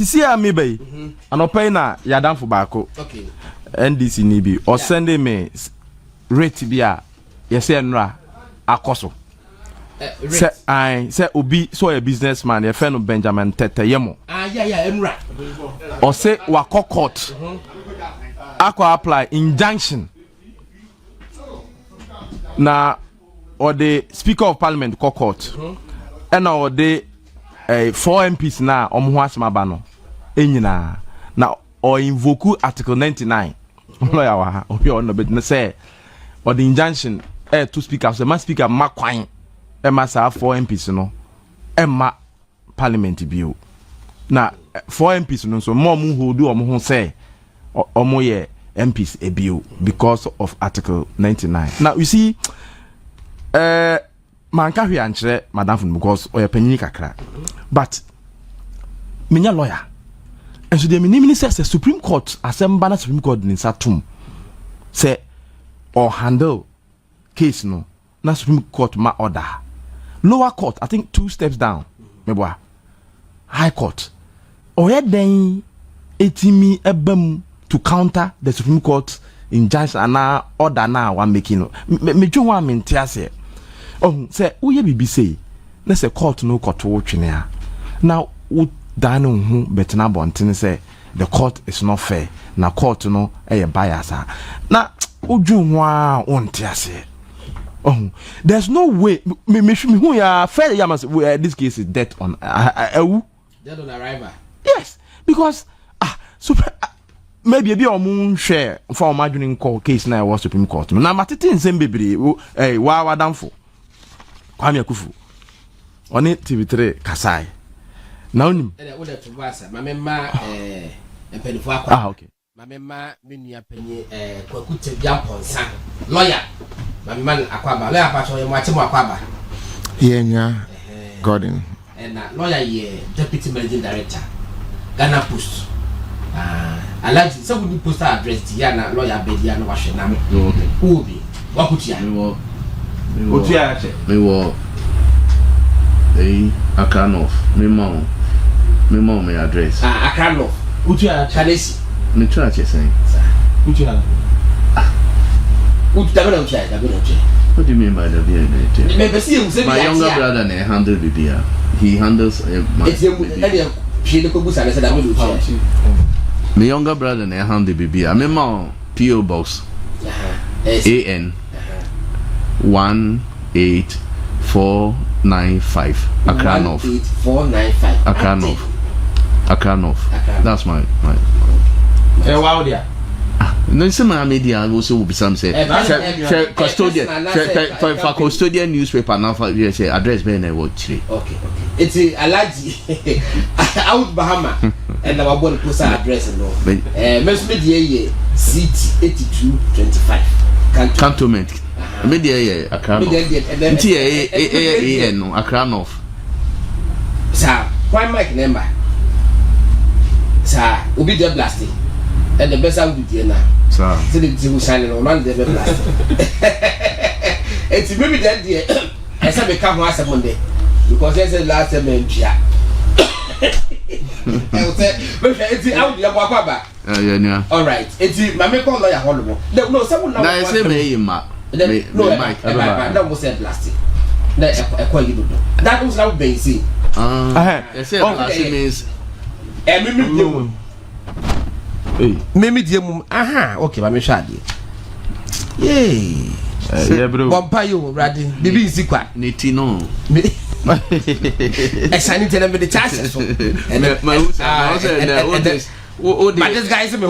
see me bay. And open na yadam for bako. Okay. NDC nibi or send me rate bia. Yes, nra akoso. Say I say obi so a businessman your friend Benjamin Tete Yemo. Yeah, nra. Or say wako court. Ako apply injunction. Na or the Speaker of Parliament court. And or the 4 MPs na omo asema ba no. Enyina na or invoke article 99. Lawyer wa obi on no be say or the injunction two speakers, the man speaker ma kwan ma sa 4 MPs no ma parliament bill na 4 MPs no so more mu hold o mo ho say omo ye MPs a bill because of article 99. Now you see man ka hwe ankyere madam fun because o ye panyin kakra but menya lawyer and so the minister says Supreme Court assemble na Supreme Court ni satum say or handle case no na Supreme Court ma order lower court I think 2 steps down meboa high court or then etimi ebam to counter the Supreme Court injunction and order na one making me dwo wa mentiase oh say uye bibi say na say court no court wo twene a now wo dan hu betina bonten say the court is not fair na court no e bias na udwu ho a ontiase. Oh, there's no way me who ya fair ya must this case is death on death on arrival. Yes, because super maybe be o mun share for imagining call case na was Supreme Court. Na matete nsem bebre wa wadamfo. Kwame Akufu. Oni TV3 Kasai. Na onim. Wo da to basa mamema empelifo akwa. Okay. Mamema menua panyi kwakute biamponsa. Lawyer man akwaba lawyer pacho ye mwachemo akwaba yenya Gordon and lawyer ye deputy managing director Ghana Post alaji so we post address ya na lawyer bedia na wahwe na who be wakutia otua ache me wo Akanof me mom me address Akanof otua ache Kalesi me try to say otua what do you mean by the BNA? My younger brother handle BBA. He handles my younger brother handle BBA. I'm in PO box AN 18495 Akranov. 18495 Akranov. That's my. Wow there. No, some media also will be some say custodian for custodian newspaper now for say address be na watch. Okay. It's Alaji out Bahama and our born post address no. Most media CT 8225 cantonment. Media Akranov. Media no Akranov. Sir, why Mike number? Sir, obi dey blasting. And the best out with you now. So the shining on one day blast. It's maybe that day. I said become once a Monday because there's a last time in Chia. I will say, but it's out your papa. Yeah. All right. It's my make call lawyer horrible. No, someone now. I say me ma. No, Mike. That was a plastic. That call you. That was now basic. I say plastic means. Mimi diemu okay ba me hwa ade bro bompa yo rade bibi nsikwa neti no exciting tell me the chances so but this guy is me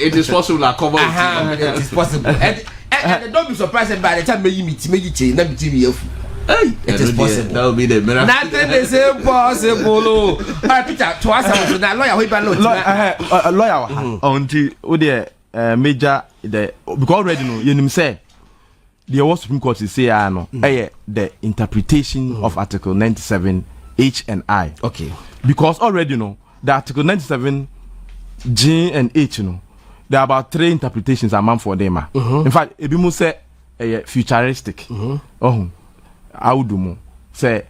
it is possible to cover it is possible and don't be surprised by the time me meet na me TV it is possible. That will be the miracle. Nothing is impossible. My picture twice I was na lawyer we ban lawyer until the major the because already no you say the Supreme Court is say no the interpretation of article 97 H and I. Okay. Because already no the article 97 G and H no there are about 3 interpretations among for them. In fact ebi mu say futuristic. Audumo say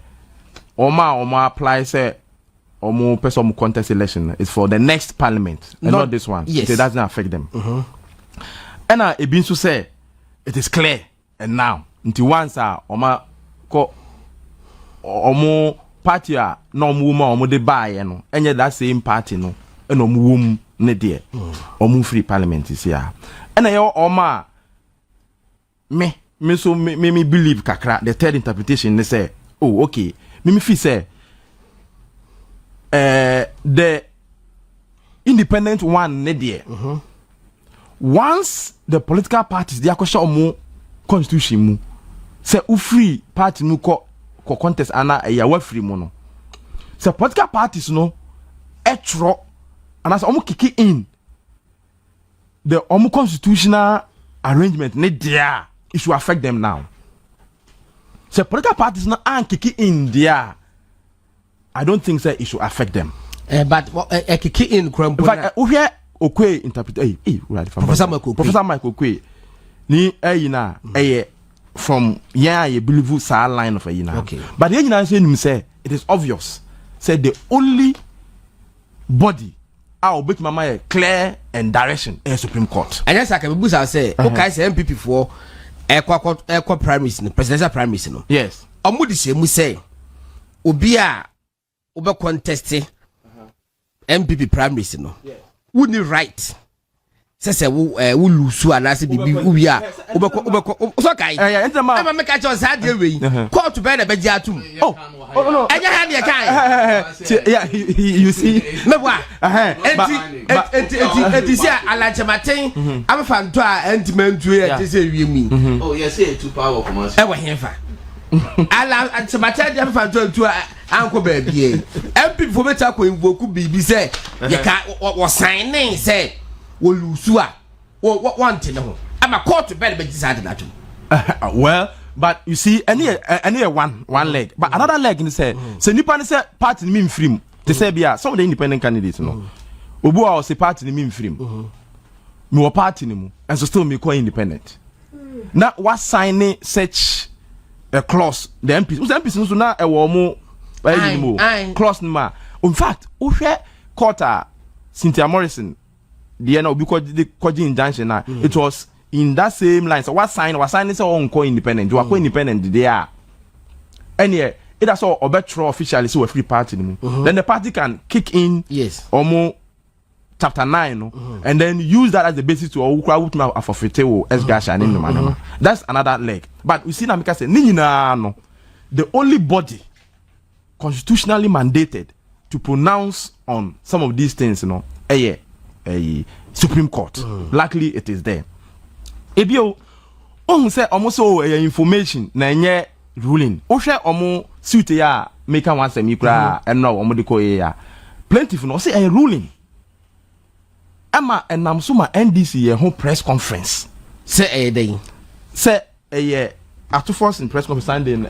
Oma apply say omo person contest election is for the next parliament and not this one. Yes. So it doesn't affect them. And it been to say it is clear and now until once oma ko omo party no omo de buy no enye that same party no and omo ne there omo free parliament is here. And yo oma me believe kakra the third interpretation they say oh okay me feel say the independent one ne there once the political parties they akosha omo constitution mu say u free party nu ko contest ana ya wa free mu no say political parties no etro and as omo kick in the omo constitutional arrangement ne there it should affect them now. So political parties now aren't kicking in there. I don't think that it should affect them. But kicking in, in fact, we hear okay interpret. Professor Michael Okwe. Ni na from you believe sa line of okay. But the say it is obvious. Say the only body our big mama clear and direction is Supreme Court. And yes, I can say okay, say NPP for equal primaries no presidential primaries no. Yes. Omudi se mu say obi a obe contest NPP primaries no. Yes. Who need right? Say wo lose ana say bibi ubi a obe so kai. Am make catch us that way. Court to be na be atum. Oh no. Anya ha de kai. Yeah, you see. Mebwa. Enti say alanchematen am fan to a entimentu e say wiemi. Oh, yes, say too power for us. E wo henfa. Alanchematen am fan to anko ba bie. MP for beta ko invoke bibi say ye ka wo sign in say wo lusu a wo want no. Am a court to be decide that. Well, but you see, any one leg, but another leg in say nipa say party ni free. They say bia some of the independent candidates no. Obu a say party ni free. Me wo party ni mu, and so still me call independent. Now what signing such a clause the MPs? The MPs so na e wo mo clause ma. In fact, we hear court Cynthia Morrison the na because the koji injunction na it was in that same line. So what signing say on call independent. You are independent there. And yeah, it has all Overturns officially so a free party. Then the party can kick in almost chapter 9 and then use that as the basis to that's another leg. But we see Namika say no, the only body constitutionally mandated to pronounce on some of these things, a Supreme Court. Luckily it is there. Ebio on say almost information na nye ruling. O share omo suit ya make one semi kra and no omo de ko ya. Plentiful no say a ruling. Ama enam so ma NDC ye ho press conference. Say a day. Say a to force in press conference standing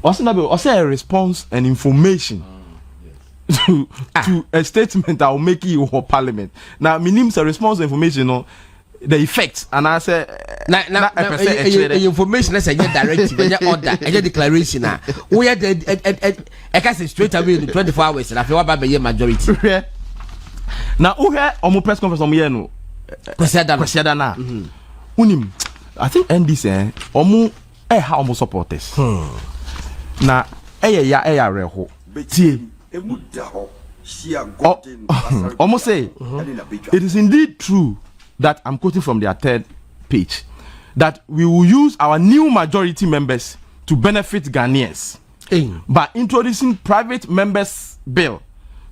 also na be also a response and information. To a statement that will make you for parliament. Now, minimum a response information on the effects, and I say, information is a directive, a order, a declaration. We had I can say straight away in 24 hours, and I feel about the majority. Now, who had almost press conference on Yeno? Presiadana. Unim, I think NDC, almost how almost supporters. Now, reho. Almost say it is indeed true that I'm quoting from their third page that we will use our new majority members to benefit Ghanaians by introducing private members bill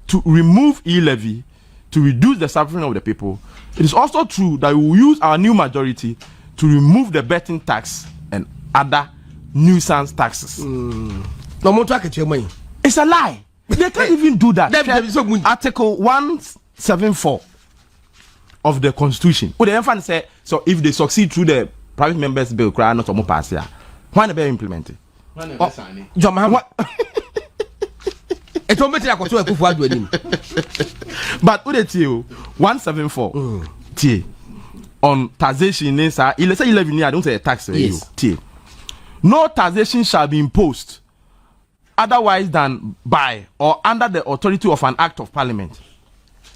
to remove e-levy to reduce the suffering of the people. It is also true that we will use our new majority to remove the betting tax and other nuisance taxes. It's a lie. They can't even do that. Article 174 of the Constitution. What the say, so if they succeed through the private members bill, cry not to pass here. Why not be implemented? John, what? It won't be like but what it you 174 T on taxation is let's say 11 years. I don't say a tax. Yes. T. No taxation shall be imposed otherwise than by or under the authority of an act of parliament.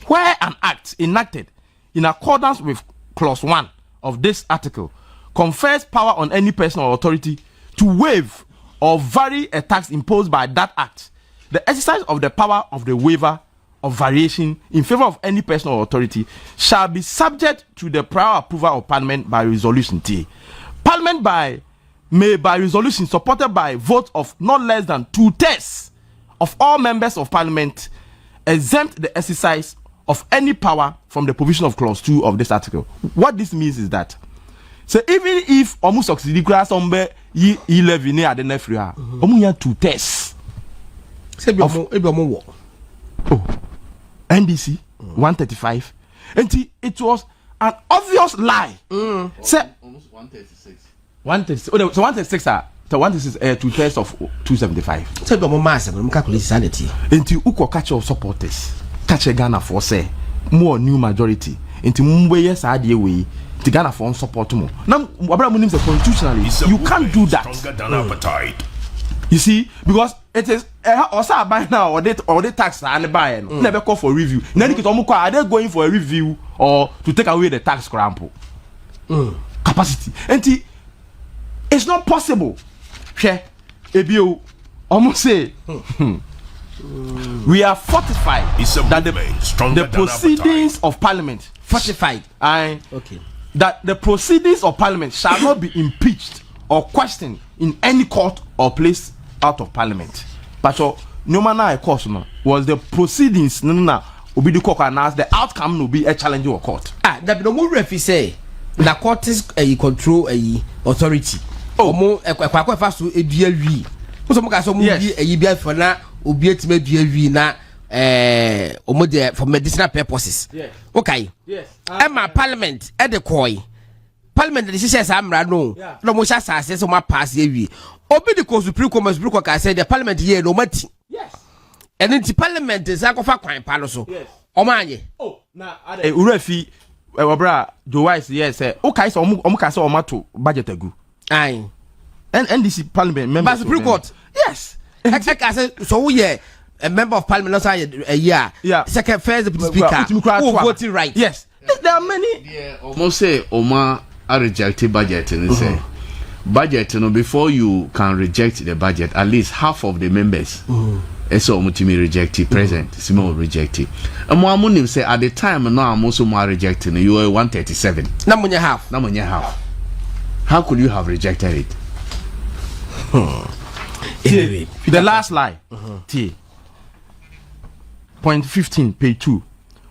Where an act enacted in accordance with clause 1 of this article confers power on any person or authority to waive or vary a tax imposed by that act, the exercise of the power of the waiver of variation in favor of any person or authority shall be subject to the prior approval of Parliament by resolution. Parliament may by resolution supported by vote of not less than 2/3 of all members of Parliament exempt the exercise of any power from the provision of clause 2 of this article. What this means is that, so even if almost succeed somewhere ye 11 near the nefria, omuya 2/3. NDC 135, and it was an obvious lie. Say almost 136. 136. Oh, so 136 are the 136 2/3 of 275. Say be mass, I'm calculate sanity. Until uko catch your supporters, catch a Ghana for say more new majority. Until Mumbai yes idea way to Ghana for support more. Now, Abraham say constitutionally you can't do that. Stronger than appetite. You see, because it is also buy now or they tax and buy never call for review. Then are they going for a review or to take away the tax crampo capacity? And it's not possible. Share you almost say we are fortified that the proceedings of Parliament Fortified. Okay. That the proceedings of Parliament shall not be impeached or questioned in any court or place out of Parliament. But no matter course was the proceedings will be the court announced, the outcome will be a challenge or court. That no more refi say the court is a control a authority. Mo ekwa fa so edua wi. So mo ka so mo bi eyi bia for na obi etime dua wi na omo de for medicinal purposes. Yes. Okay. Yes. Emma Parliament e de koi. Parliament de say amra no. No mo sha sase so ma pass ye wi. Obi the Supreme Court ka say the Parliament here no mati. Yes. And the Parliament is go fa kwan pa no so. Yes. Omanye. Oh, na urafi obra do wise yes say okay so omo ka say omo to budget agu. Aye. And NDC Parliament members. Supreme Court. Yes. I say so we a member of Parliament last a year. Yeah. Second first deputy speaker. Who voting right? Yes. There are many. Yeah. Almost say Oma a rejected budget and say budget. You know, before you can reject the budget, at least half of the members. So Mutimi rejected present, small rejected. And Moamunim say at the time now I'm also more rejecting. You were 137. Namunya half. Namunya half. How could you have rejected it? Anyway, the last lie. Point 15, page 2.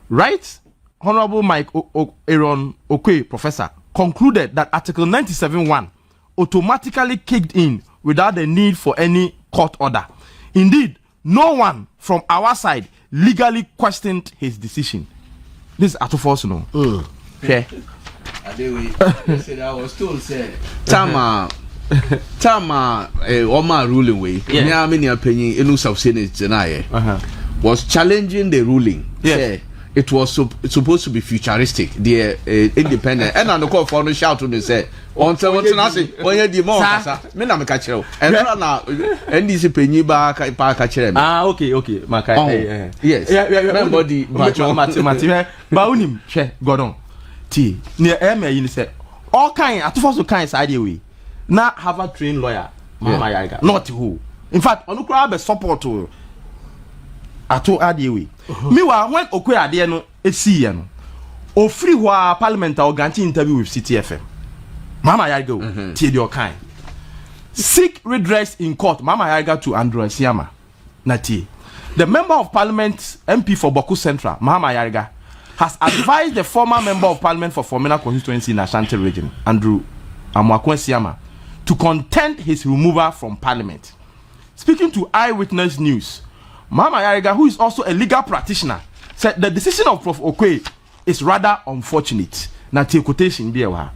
Right, Honorable Mike Aaron Okwe, Professor, concluded that Article 97(1) automatically kicked in without the need for any court order. Indeed, no one from our side legally questioned his decision. This is Atufos, no? Okay. I was told said Tama Oma ruling way. Yeah, many opinion in South Senate was challenging the ruling. Yeah. It was supposed to be futuristic, the independent. And on the call for the shout to say, on say, when you demand, me na me catch you. And now NDC penny back catch them. Okay, Makai. Yes, everybody, Baunim, she Gordon. T near Emma, you say, all kind, at first, kind side way. Now have a trained lawyer, Mama Yaga, not who. In fact, on the crowd, support to Ato Adiwe. Meanwhile, when Okwe Adiano, a CN, or free wa Parliament or guarantee interview with CTFM. Mama Yago, till your kind. Seek redress in court, Mama Yaga to Andrew Siama. Nati. The member of Parliament, MP for Boku Central, Mama Yaga, has advised the former member of Parliament for Formina constituency in Ashanti region, Andrew Amwakwen Siama, to contend his removal from Parliament. Speaking to Eyewitness News, Mama Yariga, who is also a legal practitioner, said the decision of Prof. Okwe is rather unfortunate. Now, take quotation there.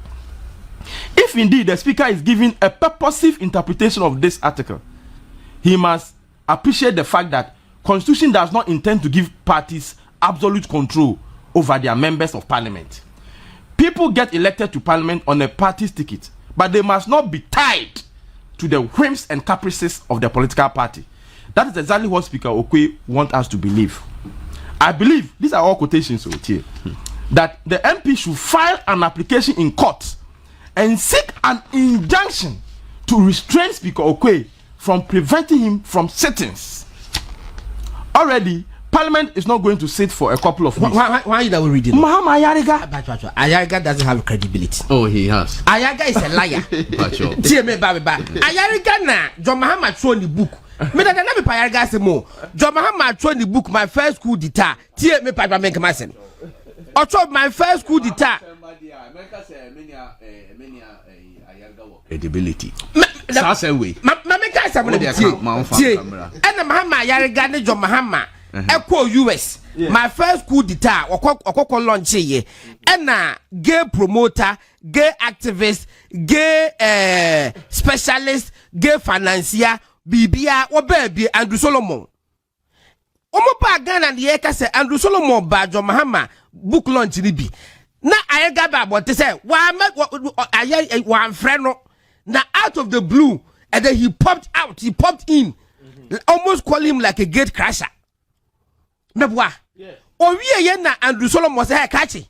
If indeed the speaker is giving a purposive interpretation of this article, he must appreciate the fact that Constitution does not intend to give parties absolute control over their members of Parliament. People get elected to Parliament on a party's ticket, but they must not be tied to the whims and caprices of the political party. That is exactly what Speaker Okwe wants us to believe. I believe, these are all quotations here, that the MP should file an application in court and seek an injunction to restrain Speaker Okwe from preventing him from sittings. Already, Parliament is not going to sit for a couple of weeks. Why you that we reading? Mahama Ayariga. Ayariga doesn't have credibility. Oh, he has. Ayariga is a liar. Ayariga na John Mahama throw the book. Me that never Ayariga say more. John Mahama throw the book. My first coup d'etat. Tie me Papa make masen. Ocho my first coup d'etat. Credibility. That's a way. Ma make us some of the and Mahama Ayariga ne John Mahama. Echo US. My first coup d'etat or launch ye. And gay promoter, gay activist, gay specialist, gay financier, BBA or baby Andrew Solomon. Omopa Ghana the Eka say Andrew Solomon Bajo Mahama book launch ni bi. Na ayega ba but say one friend na out of the blue and then he popped in. Almost call him like a gate crasher. Mebwa. Owie ye na Andrew Solomon was say catchy.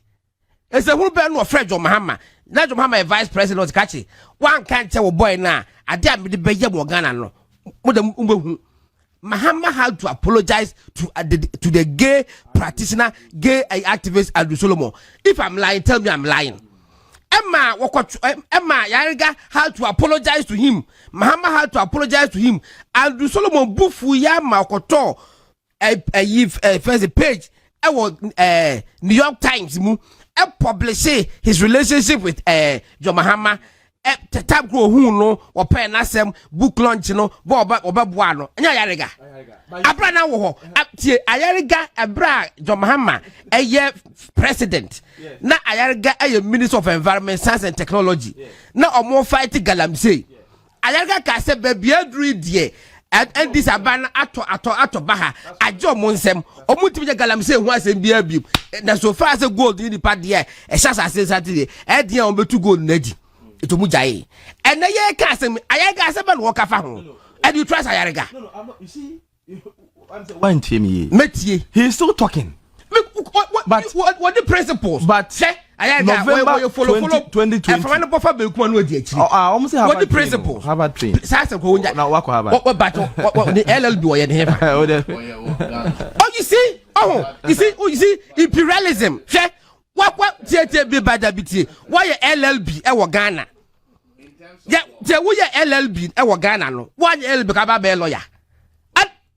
It's a whole band of Fred John Mahama. Na John Mahama vice president was catchy. One can't tell boy na ade am de beye mo Ghana no. Mahama had to apologize to the gay practitioner, gay activist Andrew Solomon. If I'm lying, tell me I'm lying. Emma Yariga had to apologize to him. Mahama had to apologize to him. Andrew Solomon bufu ya makoto first page New York Times mu publish his relationship with John Mahama tab grow who no or pen asem book launch no boba buano nya Yariga abra na wo tie Ayariga abra John Mahama president na Ayariga minister of environment, science and technology na omo fight galamsey Ayariga ka se baby adru die NDC abana ato baha ajo monsem omutimi galamsey hu asem bia bi na so far as gold in the part there e shasa say Saturday e dia on betu gold nadi itomu jaye and na ye ka asem Ayariga asem no waka fa ho and you trust Ayariga no you see one team metie he is still talking but what the principles but November 2020 almost what the principles Harvard train now what the LLB or you see imperialism what be bad abiti why LLB e Ghana yeah we LLB e Ghana no why LLB ka be lawyer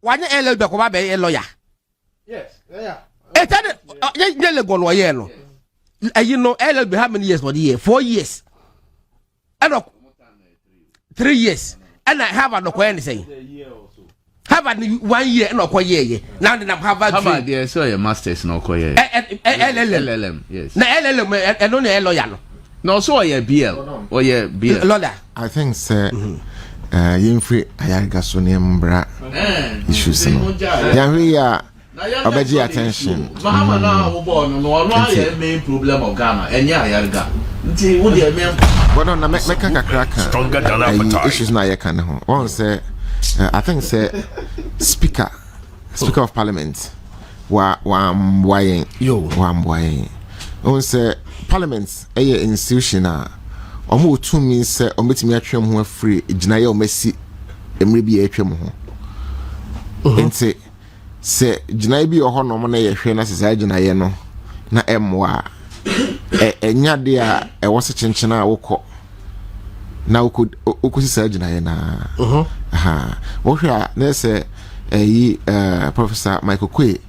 why LLB ko be lawyer yes yeah no you know LLB how many years for the year 4 years and 3 years and I have an acquaintance say have 1 year and a year now then Harvard there so your masters no koye LLM yes na LLM and only lawyer no so your BL or your BL lawyer I think sir Yemfree Ayariga so nembra issues no ya obeji attention Mahama na wo born no no main problem of Ghana enya Ayariga nti wo dey main but on make kraka issues na yeka ne ho one say I think say speaker of parliament wa mwayen on say parliament institution a omo tumi say ometimi atwem ho afri ginaye omasi emre bi atwem ho nti se ginaye bi oho no mo na ye hwe na se ginaye no na emwa enya de a wose chenchena wokọ na okusi se ginaye na wo hwe a na se Professor Michael Kwe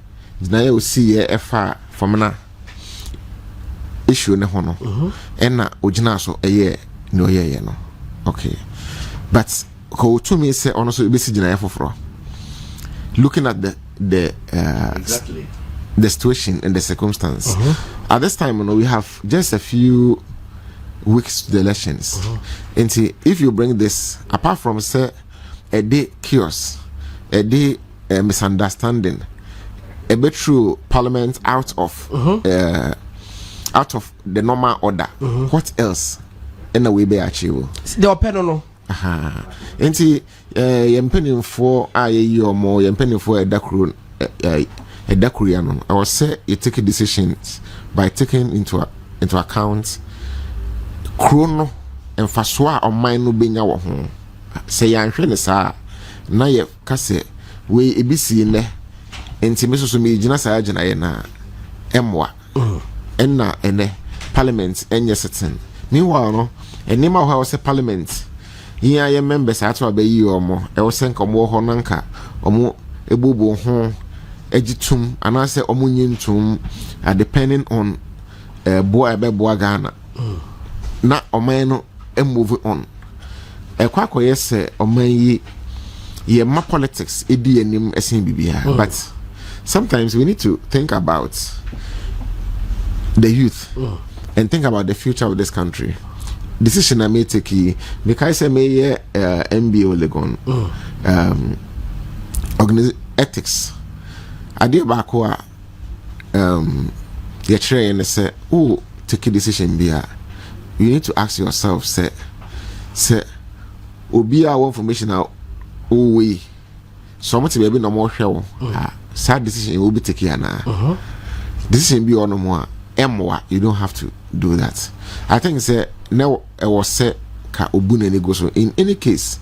ginaye osi ye efa fomna issue ne hono ena ogina so eye no ye no okay but ko to me say ono so ebesi ginaye foforo looking at exactly the situation and the circumstance at this time you know, we have just a few weeks to the elections and see if you bring this apart from say a day chaos a day misunderstanding a bit through parliament out of the normal order what else in a way be achieve the open no Enti yɛn mpanimfoɔ a yɛyi ɔmo yɛn mpanimfoɔ ɛda kuro no I was say you take decisions by taking into account kuro no mfasoɔ a ɔman no benya wɔ ho sɛ yɛanhwɛ ne saa na yɛ kase we ebisi ne enti me so me gyina saa gyina yɛ na ɛmwa ɛna ɛnɛ parliament ɛnyɛ sitting meanwhile no ɛnima hɔ a wɔsɛ parliament yɛn ayɛ members ato abayi ɔmo ɛwɔ sɛ nka ɔmo hɔ nanka ɔmo ebobo ho agitum anaasɛ ɔmo nyintum depending on boa ɛbɛboa Ghana na ɔman no move on ɛkɔ akɔyɛ sɛ ɔman yi yɛ ma politics edi anim ɛsen bibia but sometimes we need to think about the youth and think about the future of this country. Decision I may take because I may MBO Legon ethics. I did back who you're trying to say, oh, take a decision be you need to ask yourself, say Obia one information out oh we so much baby no more show sad decision will be taken now. Decision be on no more you don't have to do that. I think say now I was say ka obune ni go so in any case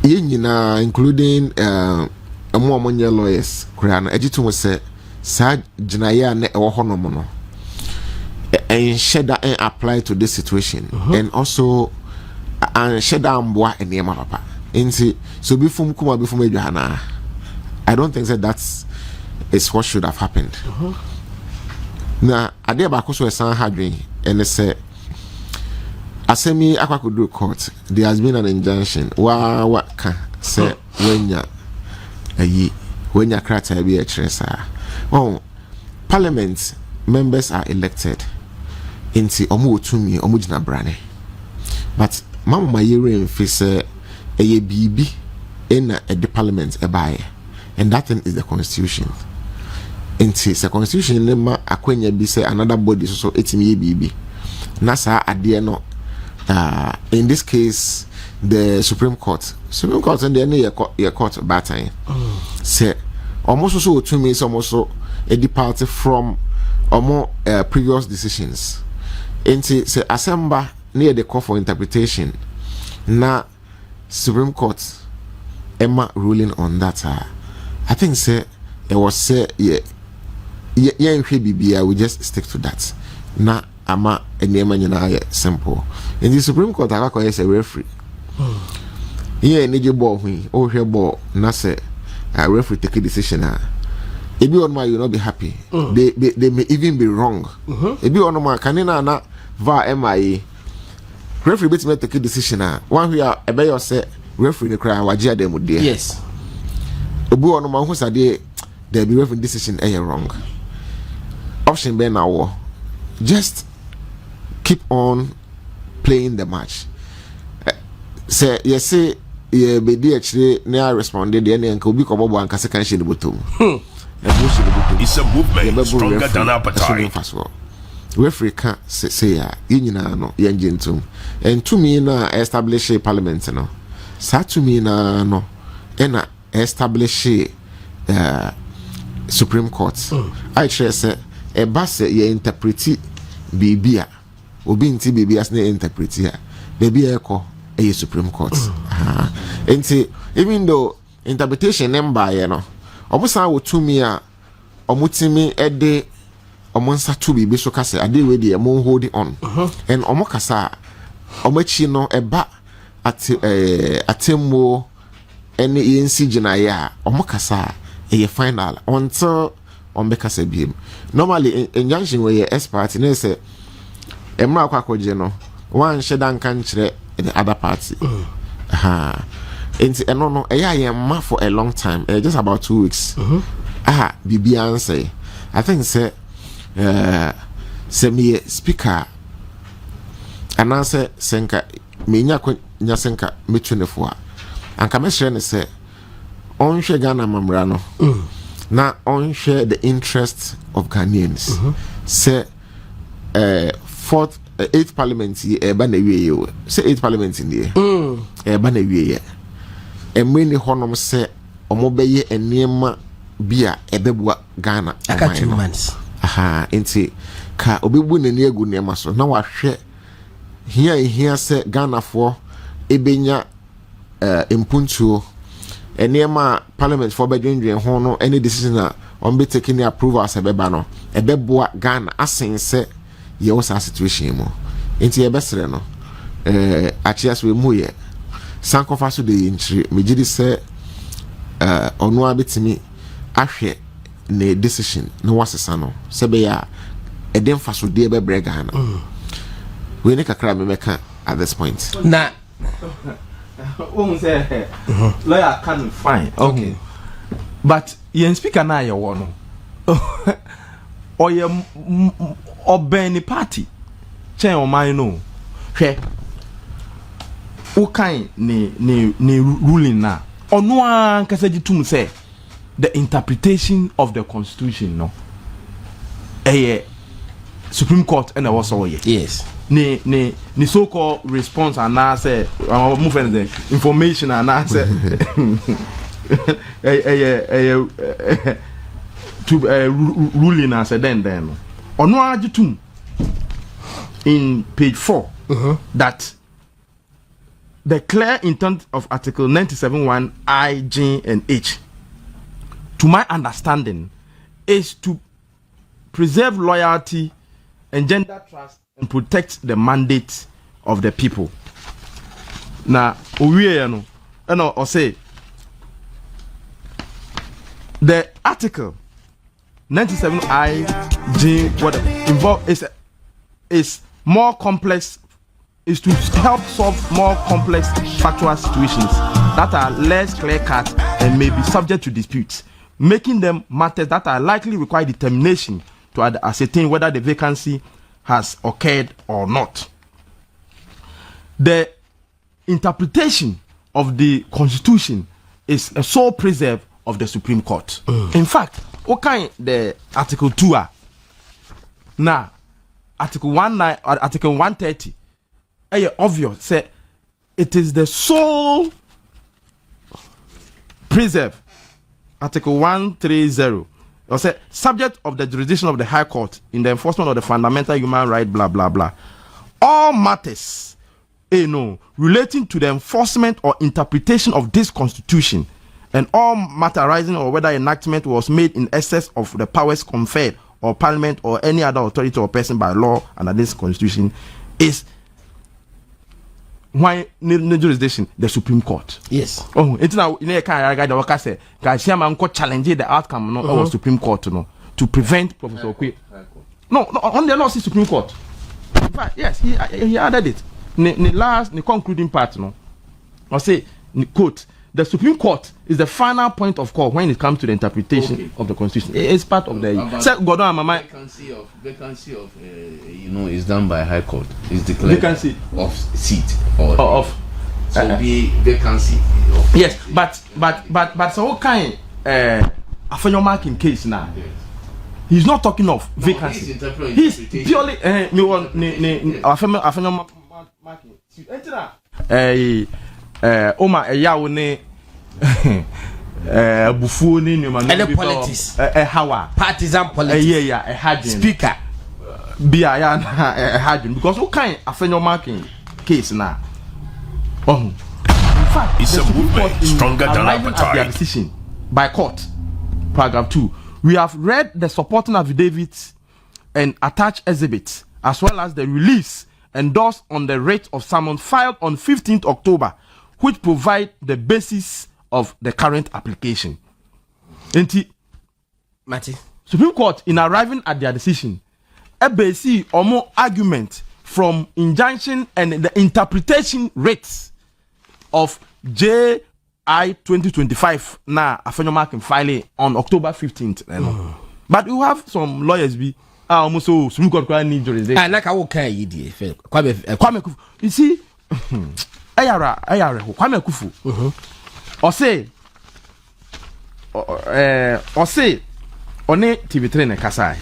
yina including among lawyers kura na ejitu say sa jinaya na ewo hono mo no and share that and apply to this situation and also and share that mboa enema papa nti so before kuma before adwana I don't think that is what should have happened. Na ade ba ko so esan hadwen and say asemi akwakodo court there has been an injunction wa ka say wenya krata bi e kresa oh parliament members are elected inti omo otumi omo gina brane but mama yere mfi say eye bibi in the parliament ebaye and that thing is the constitution. Inti the constitution nema akwenya bi say another body so etimi bibi na sa ade no in this case the Supreme Court and the court batan say almost so to me almost a departure from previous decisions inti say assembly near the call for interpretation na Supreme Court Emma ruling on that I think say it was say we just stick to that na ama enema nyina simple in the Supreme Court akakọ is a referee energy ball hui o hwe ball na say referee take a decision ebi on ma you not be happy they may even be wrong ebi on ma kanina na va MIA referee bit me take a decision one we are ebe you say referee ne kra wagia dem dey yes obi on ma hu sade there be referee decision wrong option be na war just keep on playing the match say yes say ye be dey actually na responded dey na obi ko bobo anka second shine bottom it's a movement stronger than appetite referee can say ya nyina no ye ngentum and to me na establish a parliament no sa to me na no na establish Supreme Court I say e ba se ye interpreti bibia obi nti bibia as na interpreti bibia eko e Supreme Court enti even though interpretation number ye no omo san wo tumi a omo timi e de omo nsa to bibi so kase ade we de mo hold on and omo kasa omo chi no e ba atemo ene yensi gina ya omo kasa e final until on be kasa biem normally injunction we expert na say emra akwakoje no wan shedan kan kire the other party enti eno no eya ma for a long time just about 2 weeks bibi answer I think say me speaker anase senka me nya senka metwonefo anka me share ne say on hwe Ghana mamra no na on share the interest of Ghanaians say 4th 8th parliament eba na wie ye say 8th parliament in eba na wie ye emeni honom se omobeye enema bia ebebua Ghana aka 2 months aha enti ka obebu nani agu nema so na wahwe hia se Ghana for ebenya impuntuo enema parliament for bedwendwen ho no any decision na on be taking the approval as ebeba no ebeboa Ghana asen se ye was situation mo enti ebesere no achias we mu ye sankofa so de ntri megidi se onu abetimi ahwe ne decision no wasesa no sebe ya eden faso de bebre Ghana we ne kakra me meka at this point na say lawyer can fine okay but yen speaker na ye wo no oye obeni party chen o man no hwe o kan ni ruling na ono an kasa gitum say the interpretation of the constitution no Supreme Court and also yes ni so called response and now say moving the information and now say to ruling as then ono agitum in page 4 that the clear intent of article 97(1) I, J and H to my understanding is to preserve loyalty, engender trust and protect the mandate of the people. Now, or say the article 97(I) J what involved is more complex, is to help solve more complex factual situations that are less clear-cut and may be subject to disputes, making them matters that are likely require determination to ascertain whether the vacancy has occurred or not. The interpretation of the Constitution is a sole preserve of the Supreme Court. In fact, okay, the Article 2 now Article 130 obvious say it is the sole preserve. Article 130 or say subject of the jurisdiction of the High Court in the enforcement of the fundamental human right blah blah blah. All matters relating to the enforcement or interpretation of this Constitution and all matter arising or whether enactment was made in excess of the powers conferred or Parliament or any other authority or person by law under this Constitution is why no jurisdiction the Supreme Court. Yes. Oh, it's now in a kind of guy the worker say Chairman court challenge the outcome of Supreme Court to prevent Professor Okwe. No, on the law is Supreme Court. In fact, yes, he added it. The concluding part or say quote, the Supreme Court is the final point of call when it comes to the interpretation of the Constitution. It's part of the vacancy of is done by High Court. Is declared vacancy of seat or of be vacancy. Yes, but so what kind of your marking case now? Yes. He's not talking of vacancy. He's purely Oma eyawo ne bufuo ni and politics hawa partisan politics hajin speaker bia ya hajin because what kind afenyo marking case na in fact it's a movement stronger than appetite decision by court paragraph 2 we have read the supporting affidavits and attached exhibits as well as the release endorsed on the writ of summons filed on 15th October which provide the basis of the current application. Supreme Court, in arriving at their decision, ABC or more argument from injunction and the interpretation rates of JI 2025 now a filing on October 15th. But you have some lawyers be almost so Supreme Court need jurisdiction. Like I will care you you see ayara Kwame Kufu or say one TV3 ne kasai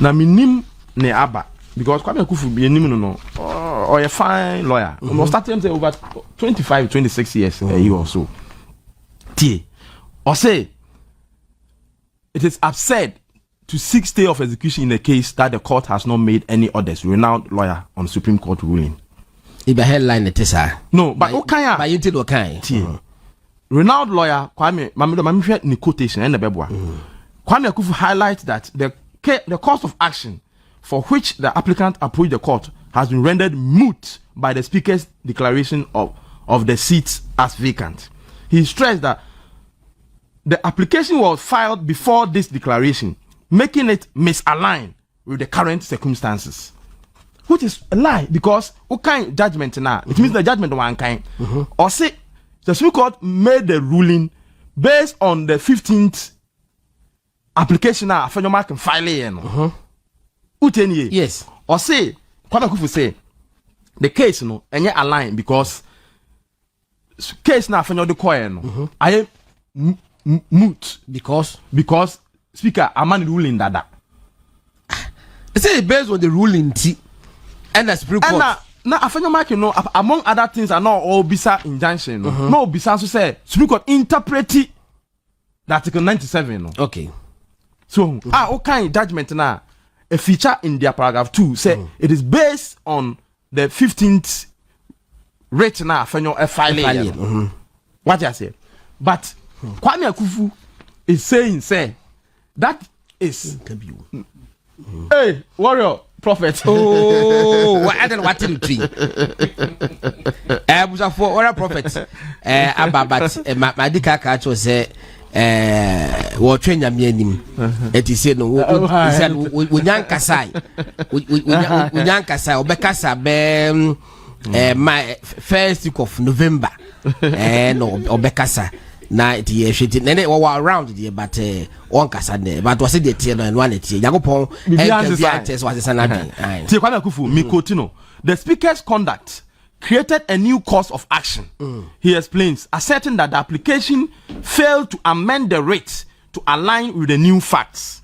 na minim ne aba because Kwame Akufu be no or a fine lawyer. We started say over 25, 26 years a year or so. Or say it is absurd to seek stay of execution in a case that the court has not made any orders. Renowned lawyer on Supreme Court ruling. If a headline it is no, but okay, but you did okay. Renowned lawyer Kwame Mamifia ni quotation and the bebwa. Kwame Akufu highlights that the course of action for which the applicant approached the court has been rendered moot by the speaker's declaration of the seats as vacant. He stressed that the application was filed before this declaration, making it misaligned with the current circumstances. Which is a lie, because what kind of judgment now? It means the judgment of one kind. Or say the Supreme Court made the ruling based on the 15th application now for your mark and file yes. Or say Kwame Akufu say the case no any aligned because case now for your coin I am moot because speaker amani ruling that say based on the ruling and the Supreme Court na afenyo mark no among other things are not all bisa injunction no bisa so say Supreme Court interpret that article 97 no. Okay. So okay judgment na a feature in their paragraph 2 say it is based on the 15th rate na afenyo a filing. What I say, but Kwame Akufu is saying say that is hey warrior prophet. Oh, what in tree? Was for warrior prophet. Ababat my dika catch was say what train ya mianim. It is said no we nyankasai we nyankasai obekasa be my first week of November no obekasa na it ye shit nene we were around there but one kasa there but was the tie no and one tie yakopon test was sanadi tie Kwame Akufu mi kotino the speaker's conduct created a new course of action. He explains, asserting that the application failed to amend the rate to align with the new facts.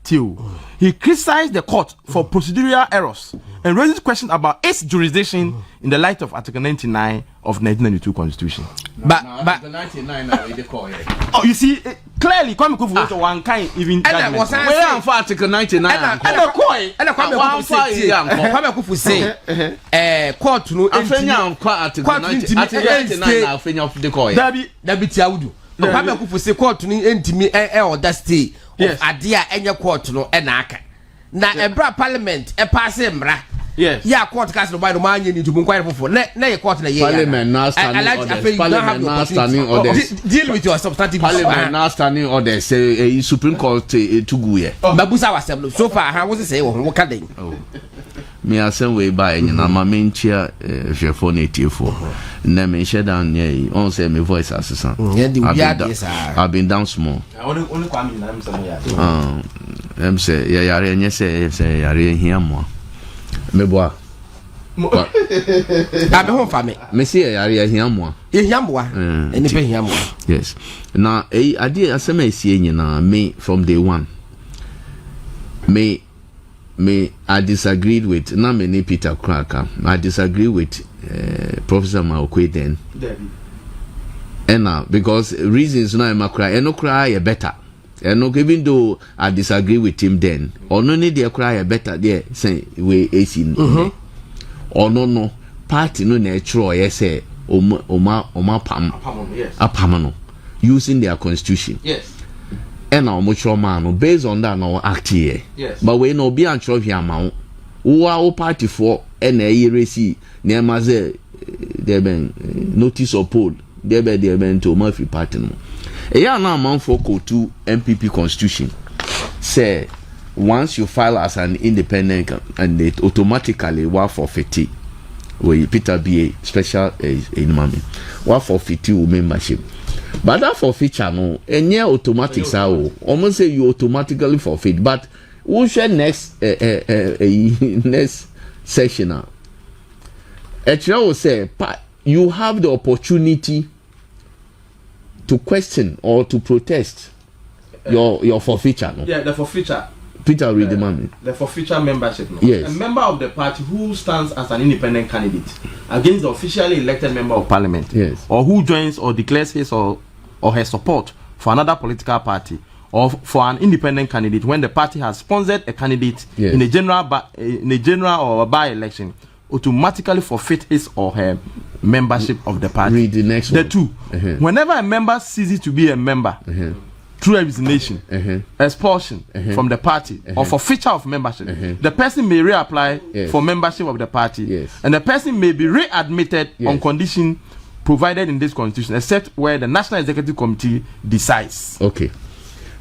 He criticized the court for procedural errors and raises questions about its jurisdiction in the light of Article 99 of 1992 Constitution. But the 99 they call it. Oh, you see, clearly, Kwame Akufu was one kind even. Where am for Article 99? And Kwame Akufu say, court no. Article 99 now finish off the call. Dabi tiawudu. Kwame Akufu say court no entimi order stay. Yes. Adia enya court no enaka. Na ebra parliament e pass mra. Yes. Yeah, court case no by no man need to inquire for. Na your court na yeah. Parliament now standing orders. Deal with your substantive. Parliament now standing orders. Say Supreme Court to go here. Babusa was so far how was say wo ka den. Me asem we buy na ma menchia hwefo na tiefo. Na me share down here. On say my voice assistant. I've been down small. Only Kwame na am em say ya yare nye say yare hia mo. Me boa. Abi ho fa me. Me say yare hia mo. Hia mo. Eni pe hia mo. Yes. Na ade asem esie nyina me from day one. Me I disagreed with na me Peter Kraka. I disagree with Professor Maokwe then. And because reasons na ma cry no cry better. And no, even though I disagree with him then, or no need to cry better there say we AC or no party no natural yes say oma pam apamano using their constitution. Yes. And our mutual man based on that no act here. Yes. But we no be antro here amount. Who are party for and a year see near maze there been notice of poll there been to Murphy party no. Yeah, now man for code to NPP constitution say once you file as an independent and it automatically wa forfeit we Peter BA special in mami wa forfeit membership. But that forfeiture no any automatic sao almost say you automatically forfeit but we share next next session now. Actually will say you have the opportunity to question or to protest your forfeiture no? Yeah, the forfeiture Peter, read the money. For future membership. No? Yes. A member of the party who stands as an independent candidate against the officially elected member of parliament. Yes. Or who joins or declares his or her support for another political party or for an independent candidate when the party has sponsored a candidate in a general or by-election, automatically forfeit his or her membership of the party. Read the next one. The two. Whenever a member ceases to be a member through resignation, expulsion from the party, or forfeiture of membership, the person may reapply for membership of the party, and the person may be readmitted on condition provided in this constitution, except where the National Executive Committee decides. Okay.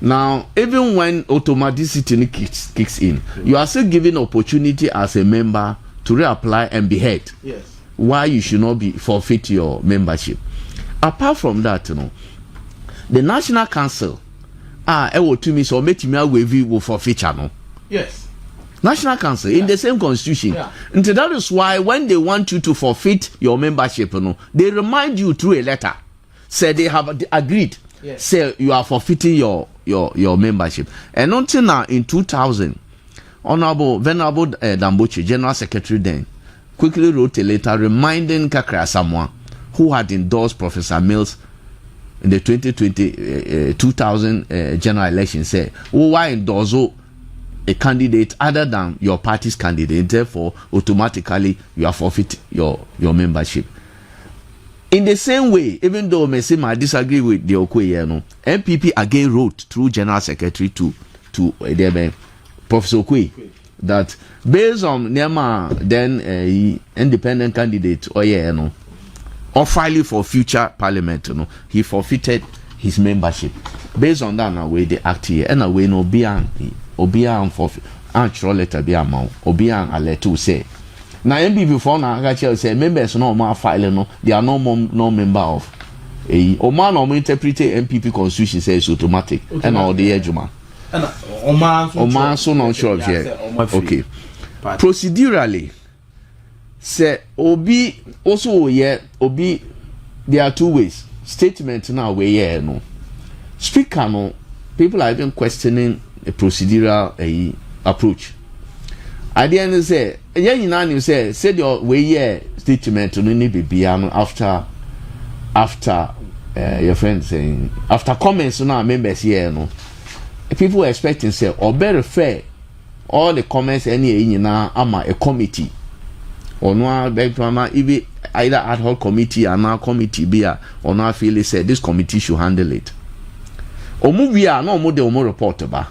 Now, even when automaticity kicks in, you are still given opportunity as a member to reapply and be heard. Yes. Why you should not be forfeit your membership. Apart from that, the National Council to me so will forfeiture no. Yes. National Council in the same constitution. And that is why when they want you to forfeit your membership, they remind you through a letter. Say they have agreed. Yes. Say you are forfeiting your membership. And until now in 2000, Honorable Venerable Damboche, General Secretary then, quickly wrote a letter reminding Kakra Samoa, who had endorsed Professor Mills in the 2000 general election, say, why endorse a candidate other than your party's candidate? Therefore, automatically you are forfeit your membership. In the same way, even though I disagree with the Okoye, NPP again wrote through General Secretary to Professor Okoye that based on Nema then independent candidate or filing for future parliament, he forfeited his membership. Based on that, now we the act here, and away no obian forfeit, and letter be amount, obian a letter say. Now, NPP before now, I say members no more filing, they are no member of a Oman or interpret NPP constitution says automatic, and all the edgeman. Oman so not sure of here. Okay. Procedurally, say Obi also Obi, there are two ways. Statement now where no. Speaker no, people are even questioning a procedural approach. At the end say, you say your way statement no need be after your friend saying after comments now members here no. People are expecting say or better fair all the comments any now ama a committee or no beg even either ad hoc committee or now committee be or now feel say this committee should handle it. Omuvia no more the report about.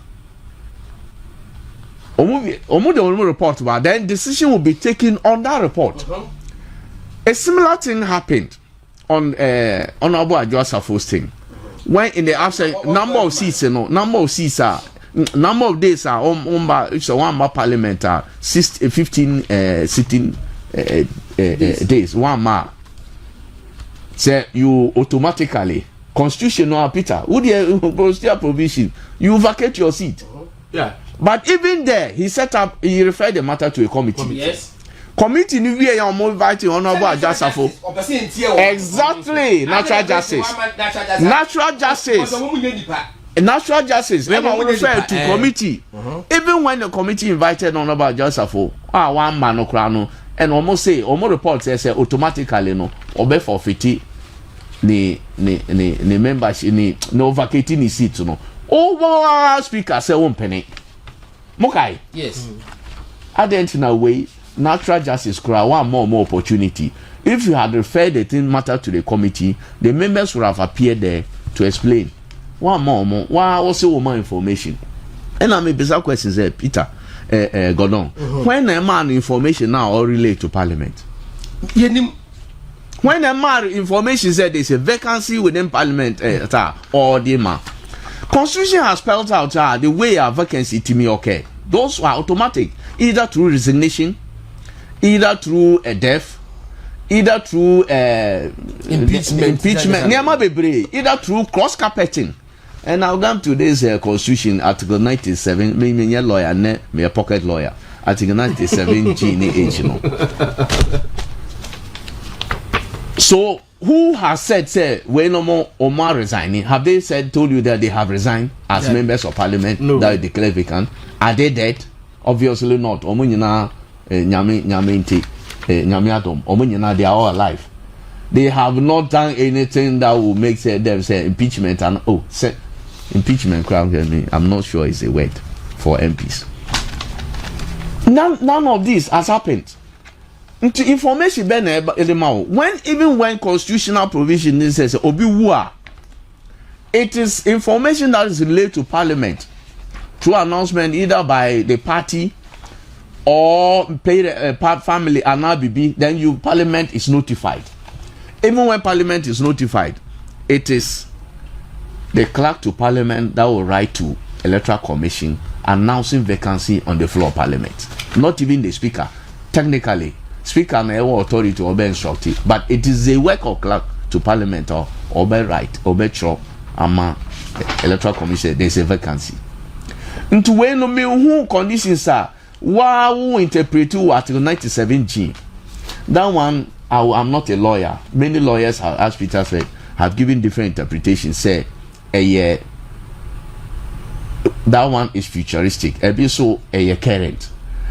Omo report about then decision will be taken on that report. A similar thing happened on Honorable Adjosafo's thing. When in the absence number of seats number of days are it's a one more parliament 15 sitting days one more. Say you automatically constitutional Peter would you provision you vacate your seat. Yeah. But even there, he referred the matter to a committee. Yes. Committee ni we are inviting Honorable Adjasafo. Exactly, natural justice. Natural justice. Natural justice. And I refer to committee. Even when the committee invited Honorable Adjasafo, one man no crano, and almost report say automatically no, obe forfeit ni membership ni no vacating the seat no. Over speaker say one penny. Mokai. Yes. Identical way, natural justice crowd one more opportunity. If you had referred the thing matter to the committee, the members would have appeared there to explain. One more, why also more information. And I may be some questions there, Peter Gordon. When a man information now all relate to Parliament. When a man information said there's a vacancy within Parliament or the man. Constitution has spelled out the way a vacancy to me okay. Those are automatic, either through resignation, either through a death, either through impeachment, either through cross carpeting. And now come to this Constitution, Article 97. Me lawyer, me a pocket lawyer. Article 97 G. So who has said, say, when no more Omar resigning? Have they told you that they have resigned as members of parliament that are declared vacant? Are they dead? Obviously not. Omunyina nyame adom. Omunyina they are all alive. They have not done anything that will make them say impeachment and impeachment. I'm not sure it's a word for MPs. None of this has happened. Into information when constitutional provision says obi it is information that is related to parliament through announcement either by the party or family and RBB, then parliament is notified. Even when parliament is notified, it is the clerk to parliament that will write to electoral commission announcing vacancy on the floor of parliament. Not even the speaker. Technically, speaker may have authority or be instructed, but it is the work of clerk to parliament or be right or be true ama electoral commission there is a vacancy. Into when no me who conditions are wow interpret article 97G. That one I'm not a lawyer. Many lawyers have, as Peter said, have given different interpretations. Say that one is futuristic. So current.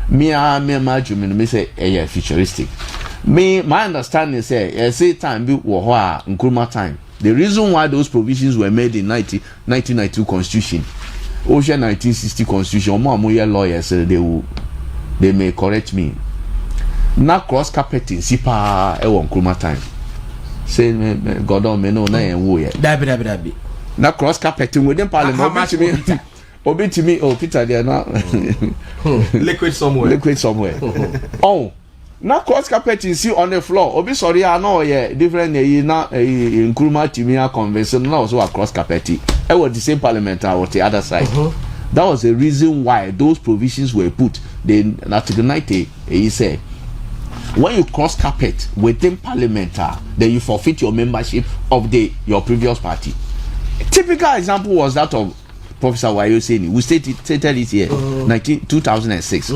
Me say futuristic. My understanding say time be Nkrumah time. The reason why those provisions were made in 1992 Constitution, Ocean 1960 Constitution, more lawyers they may correct me. Na cross carpeting sipa Nkrumah time. Say God on me no na enwo ye. Dabi. Na cross carpeting within parliament. Obi to me, Peter, they are not liquid somewhere. Oh, now cross carpeting see on the floor. Obi sorry, I know different in Nkrumah to me convention now also across carpeting. I was the same parliament or the other side. That was the reason why those provisions were put. Then Article 90, he said, when you cross carpet within parliament, then you forfeit your membership of your previous party. A typical example was that of Professor Wayoseni. We stated it here, 2006.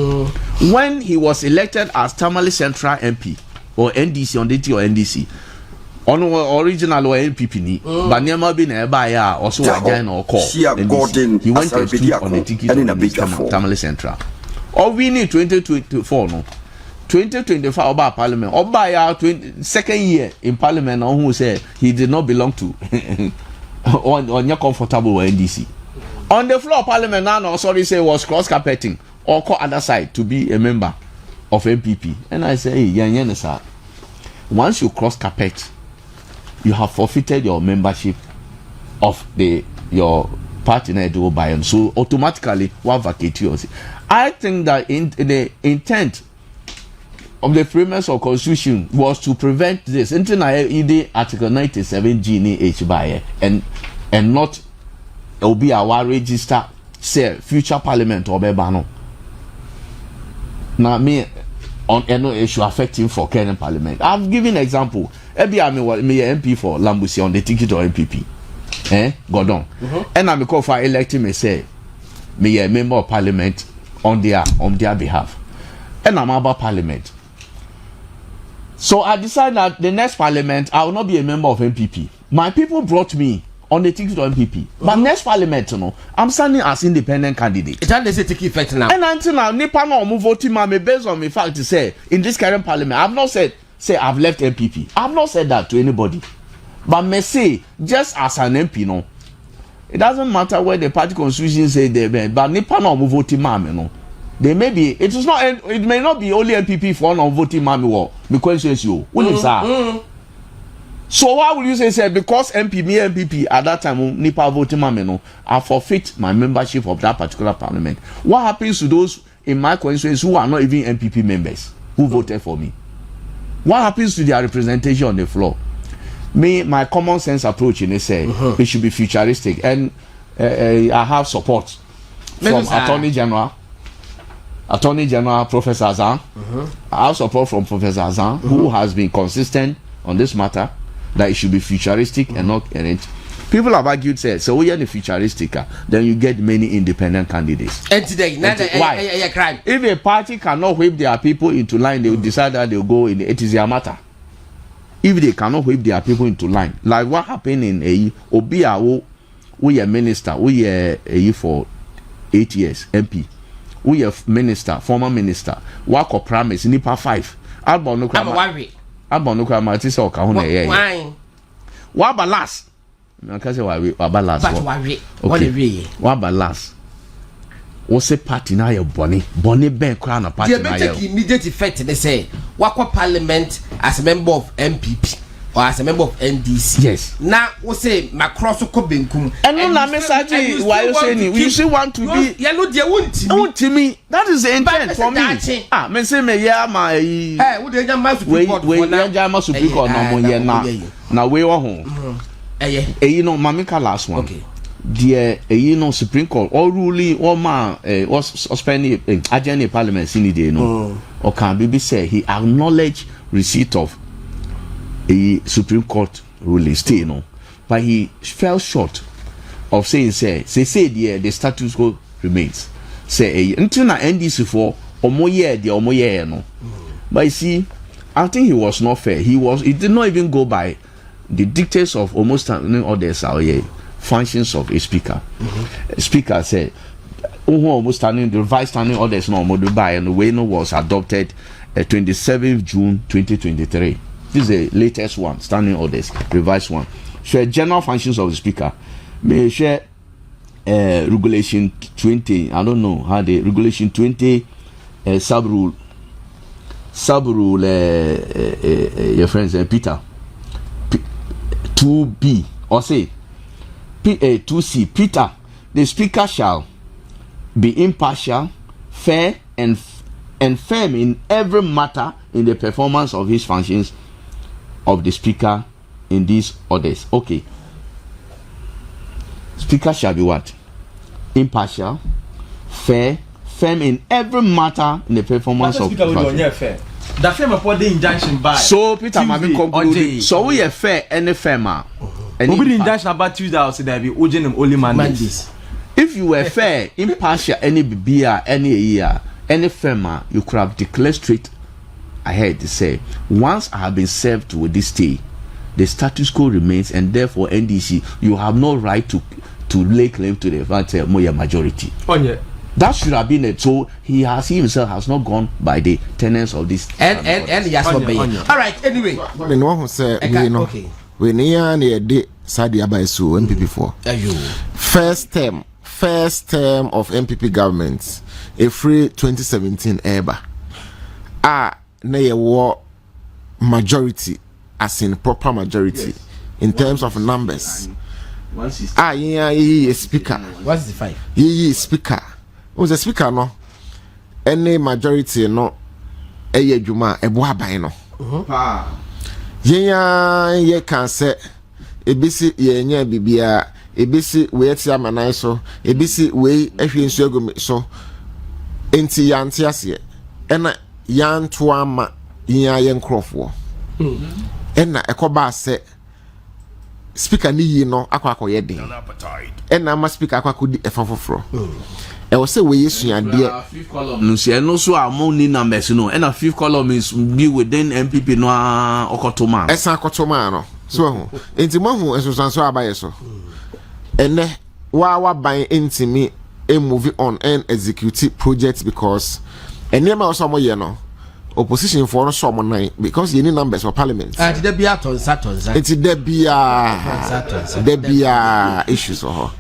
When he was elected as Tamale Central MP or NDC on DT or NDC, on original or NPP, but never been a buyer also again or call. He went to stood on the ticket of Tamale Central. Or we need 2024 no. 2025 about parliament or by our second year in parliament on who said he did not belong to on your comfortable NDC. On the floor of parliament now say was cross carpeting or call other side to be a member of NPP. And I say, sir, once you cross carpet, you have forfeited your membership of your party by and so automatically one vacate yours. I think that in the intent of the framers of constitution was to prevent this until article 97G ni H by and not be our register say future parliament or bebano. Now me on any issue affecting for current parliament. I've given example. Ebi me MP for Lambusi on the ticket of NPP. Godon. And I'm call for electing me say me a member of parliament on their behalf. And I'm about parliament. So I decided that the next parliament I will not be a member of NPP. My people brought me on the ticket of NPP. But next parliament, I'm standing as independent candidate. It has take effect now. And until now, Nipa no move voting me based on the fact to say in this current parliament, I've not said I've left NPP. I've not said that to anybody. But me say just as an MP, no, it doesn't matter where the party constitution say they be. But Nipa no move voting me, they may be. It may not be only NPP for no voting me because you. So why would you say because NPP at that time Nipa voting me I forfeit my membership of that particular parliament? What happens to those in my constituency who are not even NPP members who voted for me? What happens to their representation on the floor? My common sense approach in it it should be futuristic, and I have support from Attorney General Professor Azan. I have support from Professor Azan, who has been consistent on this matter, that it should be futuristic and not current. People have argued, so we are the futuristic, then you get many independent candidates. And today, why? Crime. If a party cannot whip their people into line, they will decide that they will go in. It is their matter. if they cannot whip their people into line, like what happened in Obia, we are minister, we are for 8 years, MP, we are minister, former minister, work of promise, Nipa 5. Albonuka Matisa or Kahuna. Why? What about last? I can't say why we about last. Okay. What about last? What's a party now? Bonnie Ben Crown party. Immediate effect. They say, Wako Parliament as a member of NPP or as a member of NDC. Yes. Now, we say Macross Kobinkum. And no, message. Why you saying you still want to be? Yeah, no, dear, won't to me. That is the intent for me. Ah, me say me yeah my. Hey, would you just we just Supreme Court no more yeah now. Now we were home. You know, Mamika last one. Okay. Dear, you know, Supreme Court, all ruling, all man was spending agenda Parliament, you know, or can be said he acknowledged receipt of a Supreme Court ruling, still, you know, but he fell short of saying, the status quo remains. Say, until now, NDC for or more year, no. But you see, I think he was not fair. He did not even go by the dictates of almost standing orders. Functions of a speaker. Speaker said, almost standing the revised standing orders no more by and the way no was adopted 27th June 2023. This is the latest one, standing orders, revised one. Share general functions of the speaker. May share regulation 20. I don't know how the regulation 20 sub rule your friends Peter 2B or say 2C. Peter, the speaker shall be impartial, fair, and firm in every matter in the performance of his functions of the speaker in these orders. Okay. Speaker shall be what? Impartial, fair, firm in every matter in the performance of his functions. The firm upon the injunction by. So Peter Mami concluded. So we are fair and a firmer. And we didn't dash about Tuesday. I said there be Ojen only Mondays. If you were fair, impartial, any beer, any year, any firmer, you could have declared straight ahead to say, once I have been served with this stay, the status quo remains, and therefore NDC, you have no right to lay claim to the majority. Oh yeah. That should have been it. So he himself has not gone by the tenets of this. And yes, all right. Anyway, the one who said we near the Sadia by so NPP for first term of NPP government a free 2017 eba na war majority as in proper majority in terms of numbers. Speaker. What's the 5? Speaker. Who's the speaker no? Any majority no juma ebuaban no. Ye can say ebisi ye nya bibia ebisi we etia manai so ebisi we ehwe nsu agum so enti yante ase ena yanto ama yin ye nkrofo ena ekoba se speaker ni yi no akwa ye den ena ma speaker akwa kodi efafoforo e wo se we yesu ade fifth column no se no so amoni numbers no ena fifth column is be within MPP no okotoma esa akotoma no so enti mahu enso abaye so ene wa ban intimi move on and execute projects because enema also mo ye no opposition for no so mo nine because you need numbers for parliament there be tonsa it's there be issues or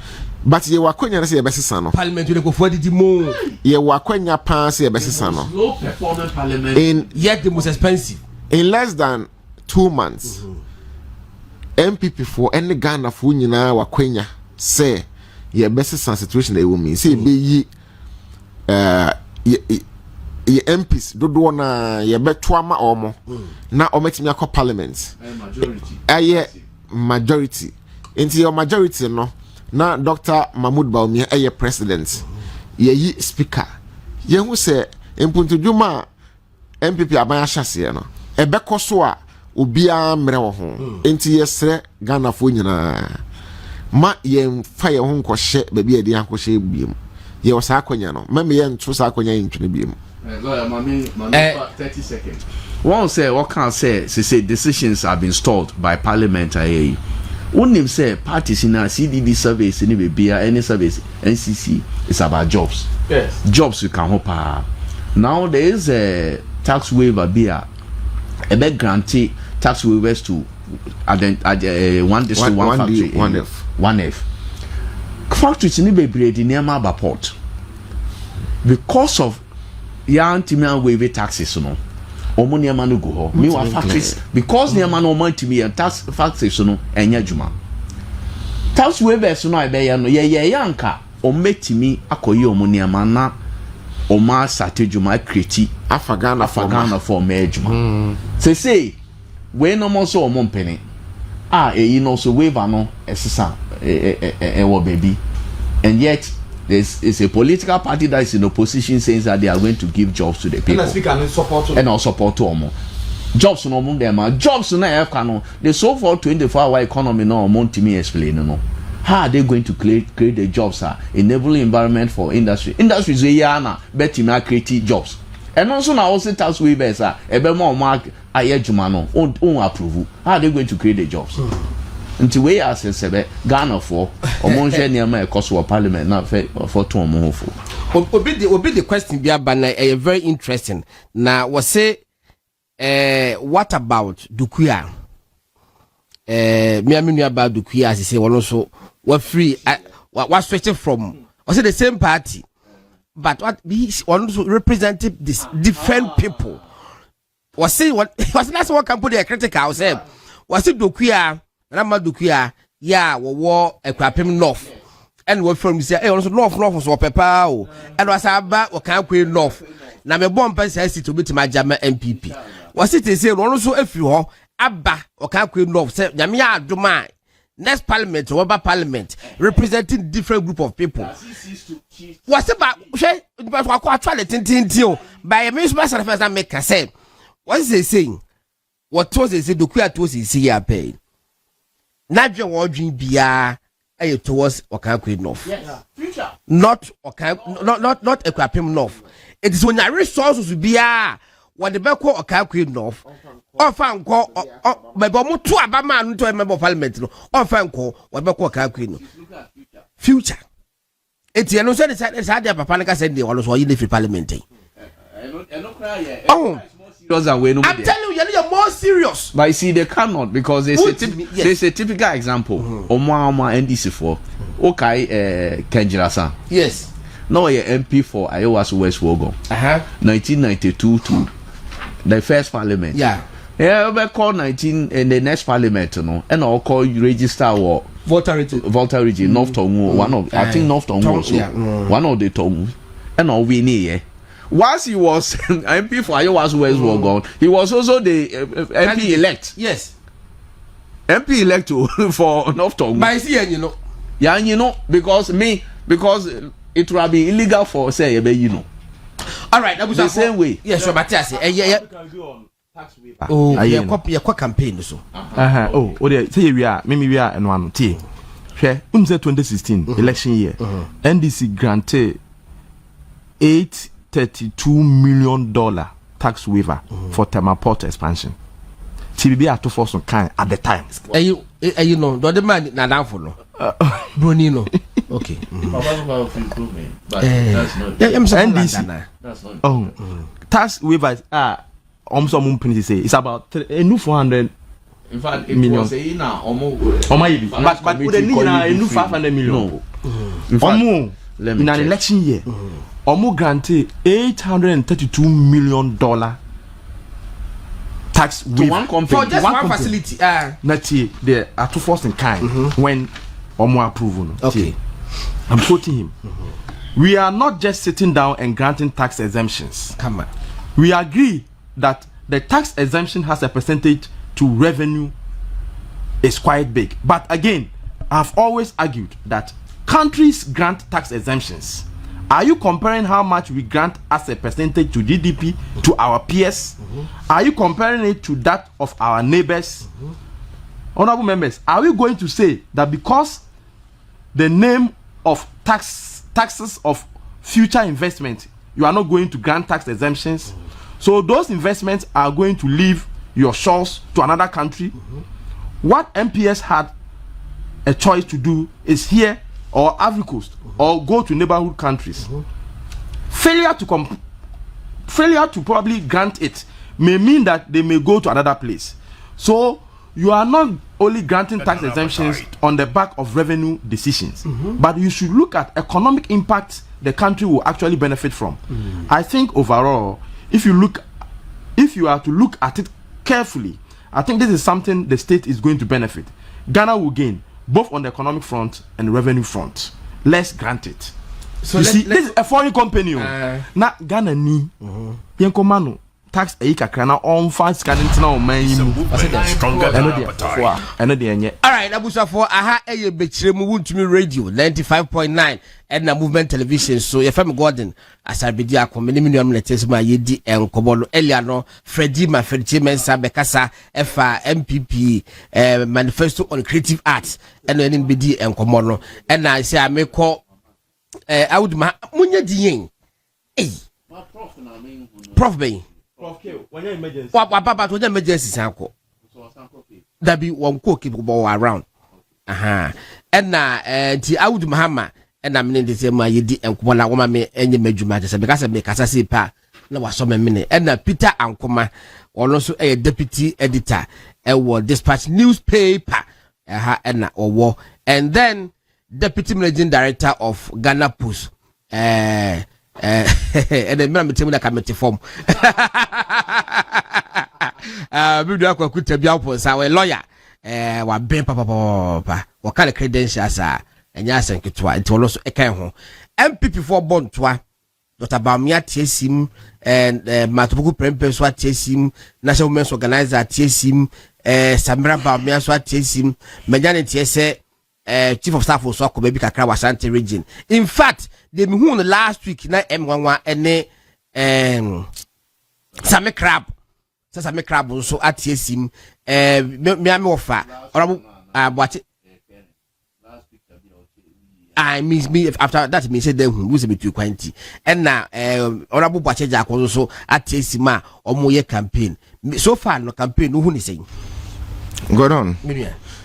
but ye wakwenya na se yebesesa no parliament we go for the mo ye wakwenya pa se yebesesa no low performing parliament in yet the most expensive in less than 2 months MPP for any Ghana for nyina wakwenya say yebesesa situation e wo mean say be yi ye MPs dodo na yebeto ama omo na ometimi akọ parliament majority into your majority no na Dr. Mahmoud Baumia eye president ye yi speaker ye hu se impuntu dwuma MPP aban ahyase no ebekọ so a obia mre wo ho enti yesre Ghana fo nyina ma ye fa ye ho nkọhye ba bi adi ankọhye biem ye wasa akonya no meme ye nto sa akonya ntwene biem lawyer mami 30 seconds One say what can say decisions have been stalled by Parliamentary. One name say parties in a CDD surveys in any service NCC is about jobs. Yes. Jobs you can hope. Now there is a tax waiver beer. A big grantee tax waivers to one district, one factory, one F. Factories in the bread in Yama port because of young Timmy waiver taxes. No, Omonia Manu go. Meanwhile, factories because near man or money and tax factories no and Yajuma. Tax waivers no I bear no yanka or met me a koyo Omonia mana or ma satejuma criti afagana for mejuma. Say when no more so mon penny. You know so waiver no esisa baby. And yet it's a political party that is in opposition saying that they are going to give jobs to the people. And I'll support them. Jobs no among them. Jobs no have canon. The so for 24-hour economy no amount to me explain no. How are they going to create the jobs? Enabling environment for industry. Industry is a yana bet me create jobs. And also now also tax waivers ebe more mark ayejuma no on approve. How are they going to create the jobs? Until we are sebe Ghana for omonje niam e cost of parliament na for to omo for. Obi the question be about very interesting. Now was say what about Dukuya? Me aminu about Dukuya as say one also we free what switching from was it the same party but what he also represented this different people. Was say what was that's what can put the critical say was it Dukuya Ramadukuya, yeah, war a crapim north. And what from say, also north was or pepper, and was about or can't quit north. Now, my bomb has to be to my Jama NPP. Was it say, also if you are Abba or can't quit north, say, Yamia Duma, next parliament or over parliament, representing different group of people. What's about, but what try to tintin by a Miss Master first and make a say, what is they saying? What was they say, Dukuya to see a pay. Not your wording bia towards Okankwe North. Yes. Future. Not equipping North. It is when our resources will be what the Beko Okankwe North. Or fan call by Bomu to a man to a member of parliament. Or fan call what Beko Okankwe. Future. It's the announcement is had their Papanica said they always were in the parliamentary. Oh. I'm telling you, you're more serious. But you see, they cannot because there's a typical example. Oma NDC for okay, Kenjirasa. Yes. Now you're MP for Iowa's West Wogo. 1992 to the first parliament. Yeah. Yeah, we call 19 in the next parliament, and I'll call you register or Volta region, North Tongu. One of I think North Tongu also. One of the Tongu, and all we need. Once he was MP for Iowa's West Wogon, he was also the MP elect. Yes. MP elect for North Tongu. But I see, you know. Yeah, you know, because it will be illegal for say, you know. All right, that was the same way. Yes, so Matthias, yeah. Oh, yeah, what campaign so? Oh, there. Say we are, maybe we are, and one T. Share. 2016 election year. NDC granted $832 million tax waiver for Temaport expansion. TBB had to force some kind at the time. You know, the man na down for no. Brunino. Okay. NDC. Oh, tax waivers are almost some say it's about a new 400. In fact, it million. Was a now almost. But with the need a new 500 million. In an election year. Omo granted $832 million tax waiver one company for just one facility. They are to force in kind when Omo approval. Okay, I'm quoting him. We are not just sitting down and granting tax exemptions. Come on. We agree that the tax exemption has a percentage to revenue is quite big. But again, I've always argued that countries grant tax exemptions. Are you comparing how much we grant as a percentage to GDP to our peers? Are you comparing it to that of our neighbors? Honorable members, are we going to say that because the name of taxes of future investment, you are not going to grant tax exemptions? So those investments are going to leave your shores to another country. What MPS had a choice to do is here or Ivory Coast or go to neighborhood countries. Failure to probably grant it may mean that they may go to another place. So you are not only granting tax exemptions on the back of revenue decisions, but you should look at economic impact the country will actually benefit from. I think overall, if you are to look at it carefully, I think this is something the state is going to benefit. Ghana will gain both on the economic front and revenue front. Let's grant it. So you see, this is a foreign company. Not Ghana ni. Yankomano tax kakra on fast scanning now man. Stronger than appetite. All right, Abusa for aha eye betremu wuntumi radio 95.9 and na movement television. So your family Gordon as I be dia komeni minimum letters ma yedi enkobo elia no Freddy Mensa bekasa efa NPP manifesto on creative arts and then be di enkomo no and I say I make call I would ma munya diyen Prof Bay when you emergency what papa to emergency sanko that be one cook around and ti I would mahama and I'm in the same way you did and Kuala woman me any major matter because I make as pa na was some minute and Peter Ankoma also a deputy editor and dispatch newspaper and war and then deputy managing director of Ghana Post and then me tell me that committee form we do akwa kutabia po sa we lawyer wa ben papa wa kale credentials and yes and kitwa it also ekan ho MPP for bontwa Dr. Bamia Tiesim and Matubuku Prempe so Tiesim National Women's Organizer Tiesim Samira Bamia so Tiesim Majani Tiese Chief of Staff for Soko Baby Kakra Ashanti region. In fact, they me who last week na M11 and Same Crab so at Tiesim me offer or what I mean me after that me say them who say me too quantity and now honorable Bacheja also at Tesima or moye campaign so far no campaign no who is saying go on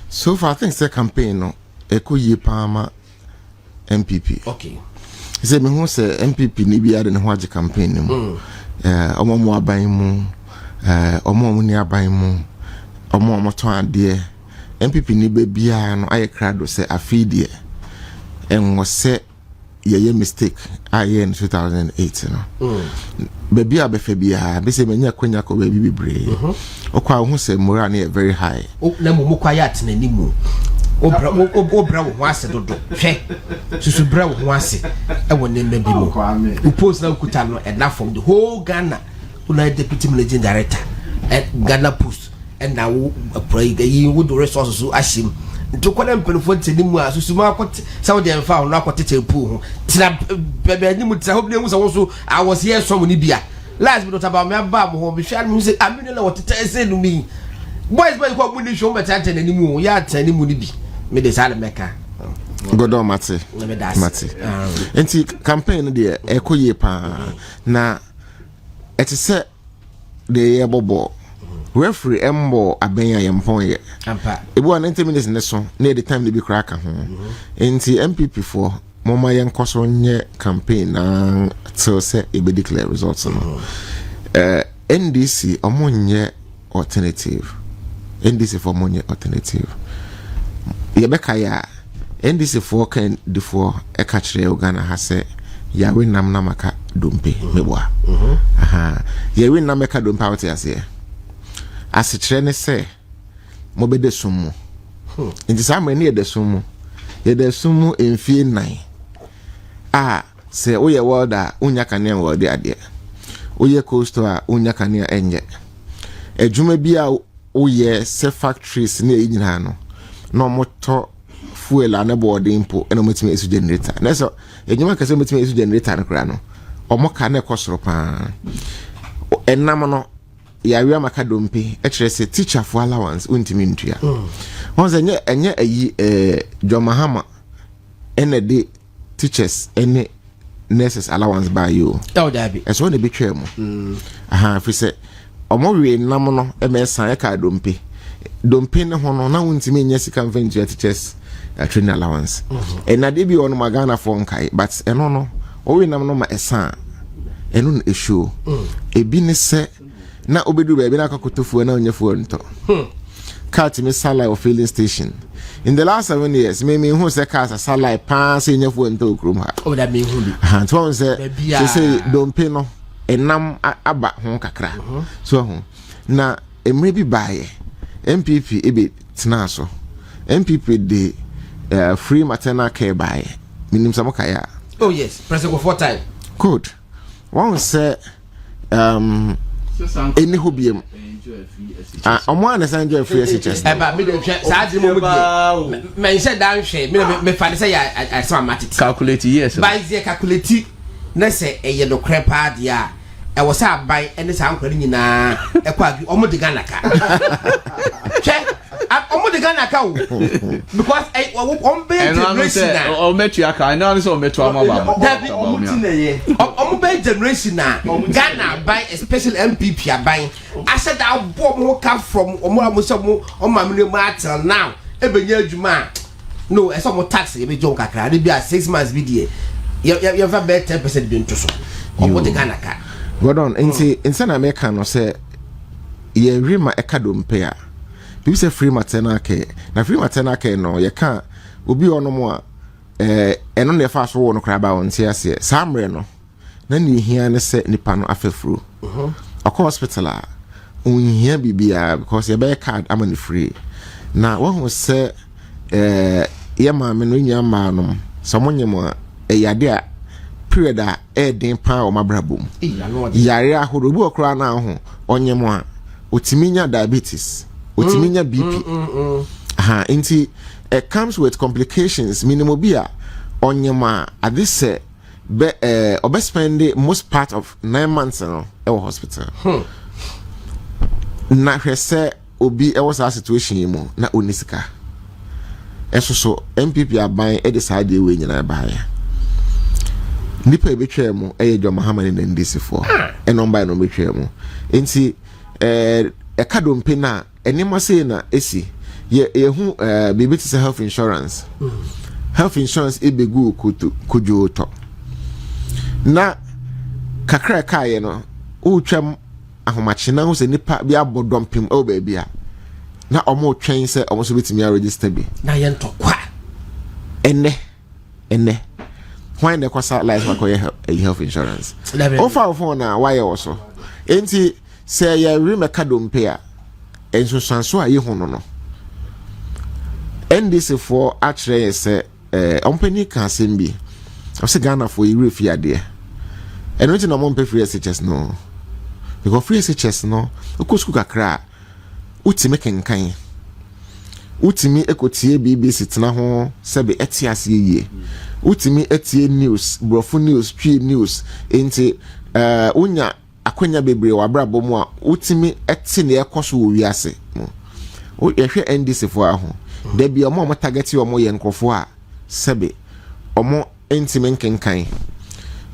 so far I think the campaign no eko ye palma MPP okay say me who say MPP ni bia de ho age campaign mu omo mo aban mu omo mo ni aban mu omo mo to ade MPP ni be bia no aye crowd say afidie and was set ye mistake in 2008 no baby abefebia be say menya kwanya ko baby bebre okwa hu say moral na very high na mo quiet na nimu obra wo ase dodo hwe susu bra wo ase e woni mebi mo u post na ukuta no and from the whole Ghana una deputy managing director at Ghana Post and now pray yi would resources so ashim to kwala mpelefo ntenimu a susuma akot Saudi enfa no akot tempu ho tina bebe animu tira ho blemu so I was here some ni bia last bit about me aba mo ho be hwa me say aminu na woteta ese no mi boys ko mu ni show meta ntenimu ya ntenimu ni bi me de sale meka godo mate enti campaign de ekoye pa na etise de ye bobo referee embo abenya yempon ye ampa ebu 90 minutes ne so na the time de be crack ho enti MPP for mama yen koso nye campaign na till say e be declare results no NDC omonye alternative NDC for monye alternative ye be kaya NDC for kan defo e ka kire Uganda ha se ya we nam na maka dompe meboa ye we nam maka dompe awte ase asikire ne se mo be de sumu nti sa ma ne ye de sumu enfie 9 se oye world unya kane world ade oye coastal unya kane enye adwuma bia oye se factories ne nyina no moto fuel and boarding po eno metime esu generator na so adwuma kase metime esu generator ne kra no omo ka na ekosoro pa enam no ya wi amaka dompe e kire se teacher for allowance untimi ntua onze enye John Mahama ene de teachers ene nurses allowance by you. Oh, Debbie. As one a bit tremo. If we say, Omori Namono, MSI car don't pay no honor now to me, yes, you can venture to chess training allowance. And I did be on Magana phone kai, but no, or we know my son, and on a show. A business set, now obedu baby, I could to for your phone. Cut me salary or filling station. In the last 7 years, maybe who's a car salary pass in your phone to room. Oh, that means who? And one said, she say, don't pay no, and nam about Honkakra. So, now, a maybe buy NPP, a bit snasso. NPP, the free maternal care by Minim Samokaya. Oh, yes, President 4 times. Good. One said, any hobium. I'm one as I enjoy free SHS. About me, said down shade. Me find say I saw matic. Calculate yes. By the calculate. Nesse a yellow crap dia. I was out by any sound credit in a quag almost the Ganaka. Check. I'm almost the Ganaka because I won't be or met you. I know this or met to almost generation now. Ghana buy a special MPP are buying. I said I'll bomb come from almost on my million matter now. Every year you man. No, as some tax, you be joke. I be a 6 months video. You have a better 10% being to so. What the Ganaka. Go on, instead American or say, ye rima ekadum pair. People say free maternal care. Now, free maternal care, no, you can't. Will be on no more. And on the fast war, no crab on CSC. Some reno. Then you hear and say Nipano after through. A hospital, only here be because your bear card, I'm only free. Now, one was say, Yama, Menunya Manum, someone yama, a yadia. Period that den pa o mabrabum yare ahorobu okra na ho onyemo a otiminya diabetes otiminya BP inti it comes with complications minimum bia onyemo a ade se be obespend most part of 9 months no e hospital na hwese obi e was a situation mu na onisika eso so MPP aban e decide we nyina ba ya nipa ebetwa mu eyejo Muhammad and NDC for enomba no betwa mu enti ekadompe na enima sei na esi ye hu bibiti se health insurance ebegu kujo to na kakra kaye no utwam ahomache na hu se nipa bi abodompem o ba bia na omo twen se omo so betimi register bi na ye ntokwa enne why the kwasa life makoye health insurance ofa phone na why also enti say ya remeka dompe a enso sanso aye hu no NDC for actually say company can send be I say Ghana for you refi ade eno ti no mo pay free SHS no because free SHS no okosku kakra utime kenkan utimi ekotie BBC tena ho sebe etiase yie utimi etie news brofo news tree news enti unya akwanya bebre wabrabo mu a utimi eti ne ekoso wo wiase o yehwe NDC fo aho da bia omo target omo ye nkofo a sebe omo entimi nkenkan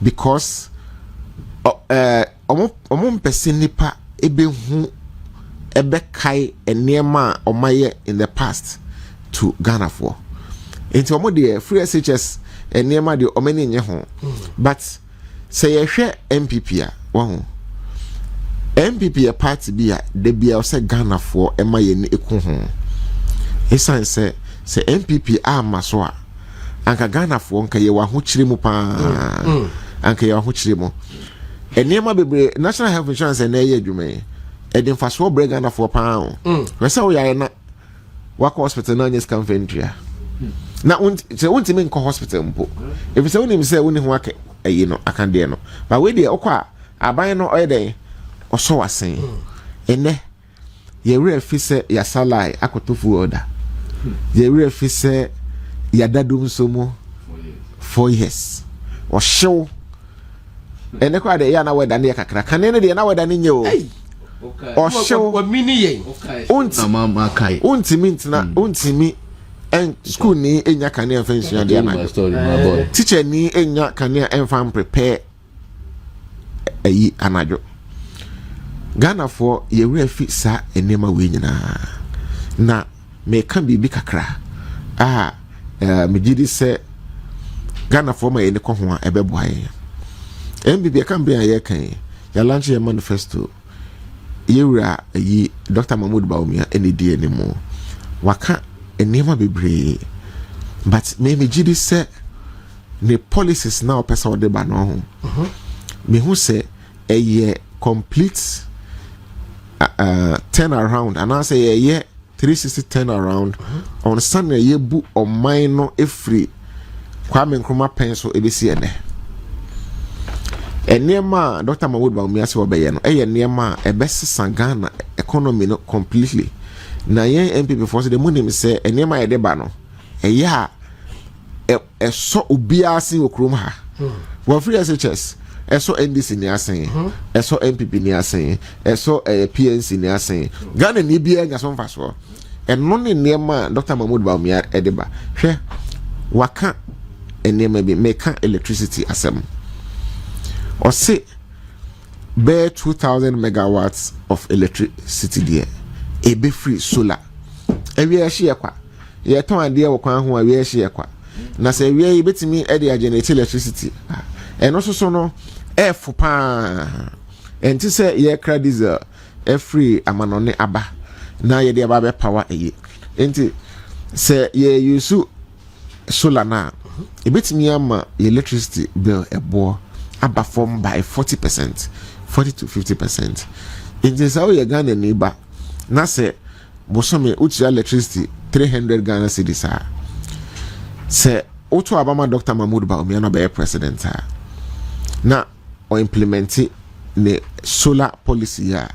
because omo mpese nipa ebehu ebe kai enema omaye in the past to Ghana for enti omo de free SHS enema de omani nye ho but say yehwe MPP a wo MPP a party bia de bia o say Ghana for emaye ni eku ho esan say MPP a maso a anka Ghana for nka ye wa ho chiremu pa anka ye wa ho chiremu enema bebre national health insurance na ye adwuma edin faso bre Ghana for pa we say we yare na wa hospital na nyes kan fentria na unti me nko hospital mpo if say unim say uni ho aka ayi no aka de no but we dey okwa aban no oyeden oso wasen ene ye refi say ya salai akotofu order ye refi say ya dadum somo 4 years o show ene kwa de ya na weda ne kakra kan ne de na weda ne nye o o show o mini yen unti mintina untimi and school ni enya kanea fension dia na teacher ni enya kanea enfam prepare ayi anajo Ghana for ye refi sa enema we nyina na me kan bibi kakra me gidi se Ghana for ma ye ne ko ho a ebebo aye NPP kan be aye kan ya launch your manifesto yewura ayi Dr. Mahmoud Bawumia NDC anymore waka enema bebre but me gidi se ne policies now person ode ba no ho me hu se eye complete turn around and I say yeah 360 turn around on Sunday ye bu on mine no free Kwame Nkrumah pencil ebesi ene enema Dr. Mahmoud Bawumia se obeye no enema ebesesa Ghana economy no completely na yen NPP force the money me say enema ye de ba no eya so obia sin okrom ha wo free SHS eso NDC ni asen eso NPP ni asen eso PNC ni asen Ghana ni bia nya so mfaso eno ne nema Dr. Mahmoud Bawumia edeba hwe waka enema bi make electricity asem or say be 2000 megawatts of electricity there e be free solar ewi ehye kwa ye ton ade e wokwan ho awi ehye kwa na se ewi e betimi e de generate electricity eno so no F pa enti se ye kra diesel free amanone aba na ye de aba be power eye enti se ye use solar na e betimi ama electricity bill ebo aba form by 40% 40 to 50% enti se o ye Ghana ni ba na se bosome uchi electricity 300 Ghana cedis se oto abama Dr. Mahmoud Bawumia no be president na or implement the solar policy ya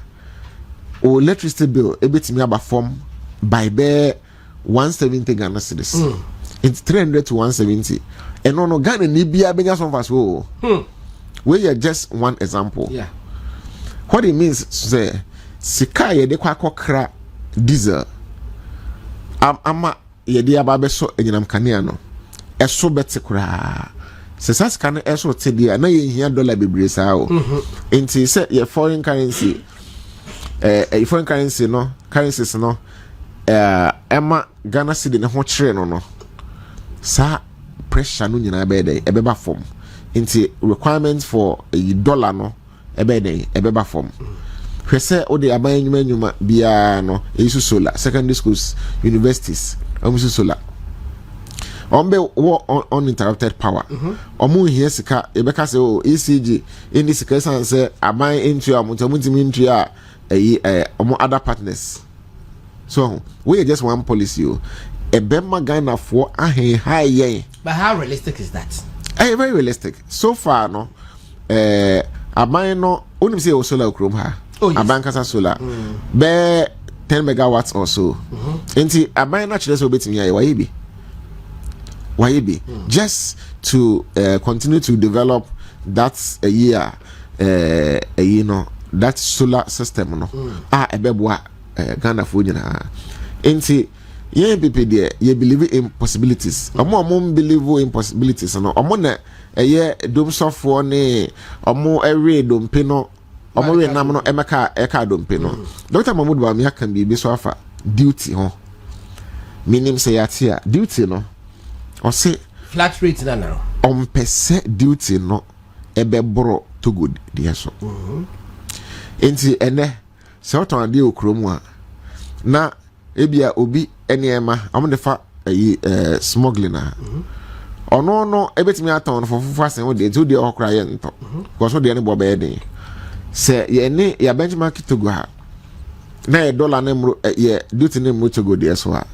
o electricity bill ebetimi aba form by be 170 Ghana cedis it's 300 to 170 and no Ghana ni bia benya some fast we are just one example what it means say sika ye de kwa kokra diesel ama ye de aba be so enyinam kanea no eso betekura se sas kan eso tedia na ye hia dollar bebre sa o enti se ye foreign currency foreign currency no currencies no ema Ghana cedi ne ho kire no sa pressure no nyina be dey ebeba form enti requirements for a dollar no ebe dey ebeba form hwese o de aban nyuma bia no esu solar secondary schools universities amusu solar ombe uninterrupted power omu hie sika ebeka se o ECG indi sika sanse aban into amuntimi into a omu other partners so we are just one policy o ebema Ghana for ahe high yen. But how realistic is that? Very realistic so far no aban no onim say o solar okrom ha aban kasa solar be 10 megawatts or so enti aban na chire so betimi aye wayibi just to continue to develop that year you know that solar system no ebeboa Ghana for nyina enti ye NPP there you believe in possibilities omo believe in possibilities no omo na ye dom sofo ne omo ewe dompe no omo we nam no emeka dompe no Dr. Mahmoud Bawumia kan bi so afa duty ho minim say yatia duty no or say flat rate na now on pese duty no ebebro to good dia so enti ene se oton ade okrom a na ebia obi eniema amdefa smuggling na ono no ebetimi aton for fufu asen wo de tu de okra ye nto because de ne bo be den se ye ne ya benchmark to go ha na ye dollar na mro ye duty ne mro to go de so ha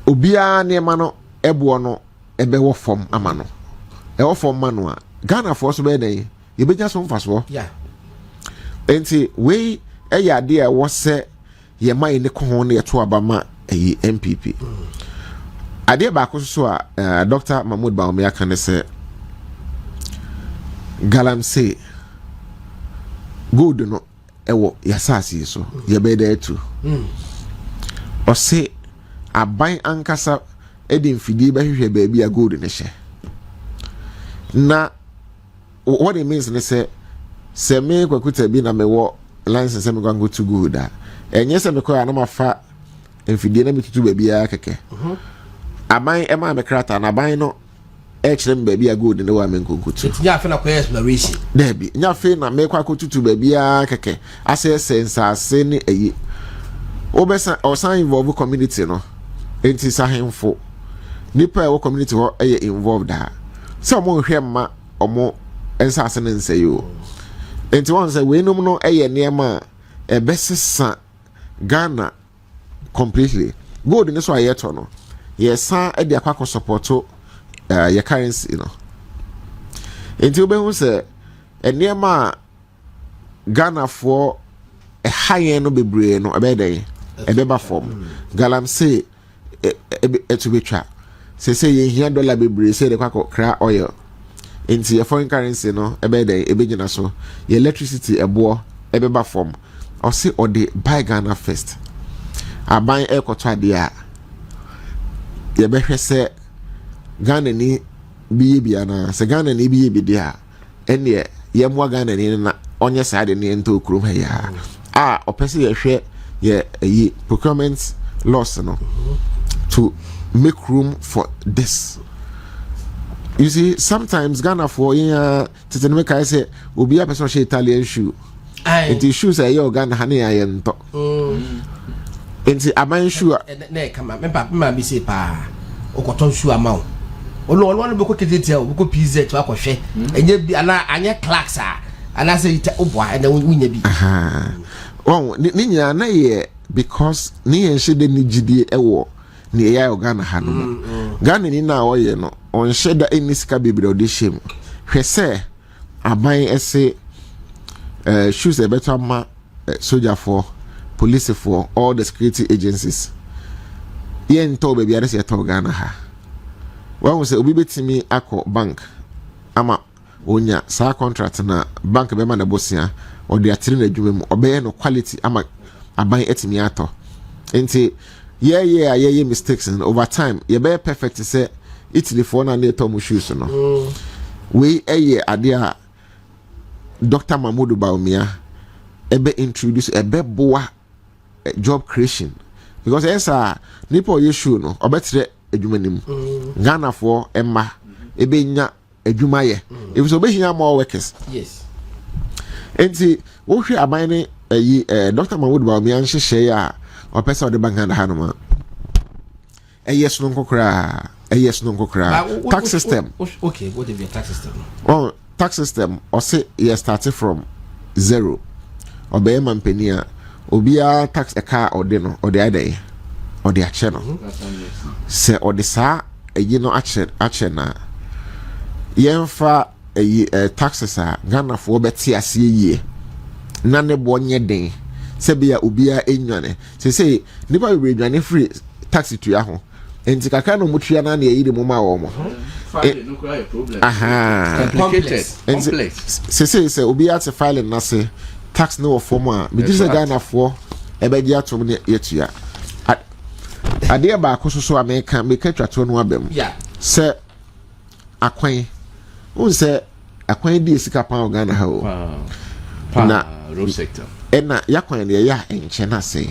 obia ne ma no ebo no ebe wo form ama no e wo form ma no a Ghana for so be den ye beja so mfaso enti we ya de e wo se ye mai ne ko ho ne to abama NPP ade ba ko so a Dr. Mahmoud Bawumia kan se galamsey gold no ewo yasasi so ye be there too o se aban ankasa edi mfidie behwehwe baabi a gold ne hye na what it means ne se me kwakuta bi na mewo license se me go to gold a enye se me ko na mafa mfidie na mitutu baabi a keke aban ema me krata na aban no ekirem baabi a gold ne wa me nkonkutu nya afa na ko exploration debi nya afa na me kwa kotutu baabi a keke ase sensase ne eyi obesa osan involve community no enti sahemfo nipa e wo community ho eye involved ha se omo hwe ma omo ensase ne nsayo enti won say we num no eye niema e besesa Ghana completely gold ne so ayeto no yesa e de akwa supporto your currency no enti obehu se niema Ghana for a high no bebre no ebeden ebeba form galamsey to be trap say ye here dollar bebre say de kwa kra oil into your foreign currency no ebeden ebegina so your electricity ebo ebeba form or say or the buy Ghana first aban ekoto ade a ye behwe say Ghana ni biye bia na say Ghana ni biye bi dia ene ye mo Ghana ni na onye side ni ento krom ha ya opese ye hwe ye procurement laws no to make room for this. You see, sometimes Ghana for to make I say will be a person Italian shoe. It is shoes a yo Ghana honey I am to. Enti aman shoe ne kama me papa bi say pa o koton shoe amount. Olo no be ko ketete o ko PZ to akohwe. Enye bi ana anye clerks ana say ita oboa na wunya bi. Oh, ni nya na ye because ni enhye de ni gidie ewo ni eya Ghana ha no. Ghana ni na oye no on sheda eni sika bebre odi shem. Hwese aban ese shoes e better ma soldier for police for all the security agencies. Ye nto be bia se to Ghana ha. Wa say obi betimi akọ bank ama onya sa contract na bank be ma na bosia or the atiri na adwuma mu obeye no quality ama aban etimi ato enti ye mistakes and over time ye be perfect say Italy for na ne to mu shoes no we ade a Dr. Mahmoud Baumia ebe introduce ebe boa job creation because esa nipo ye shoe no obetre adwuma nim Ghana for emma ebe nya adwuma ye if so be hia more workers yes enti wo hwe aban ne Dr. Mahmoud Baumia nhyehyɛ ya opesa o de bank na hanoma yes no kokra tax system okay what is your tax system oh tax system or say you started from zero obey mampenia obia tax a car or de no or the other or the action say or the sa no action na yemfa taxes Ghana for beti asie ye na ne bonye den se bia obia enwane say nipa we enwane free tax to ya ho enti kakra no mutua na na yiri mo ma wo mo complex say obia te file na say tax no form a me dis Ghana for ebe dia to ne yetua ade ba akoso America me ka twato no abem se akwan unse akwan di esika pan Ghana ha o na road sector ena yakwan ne ya enche na say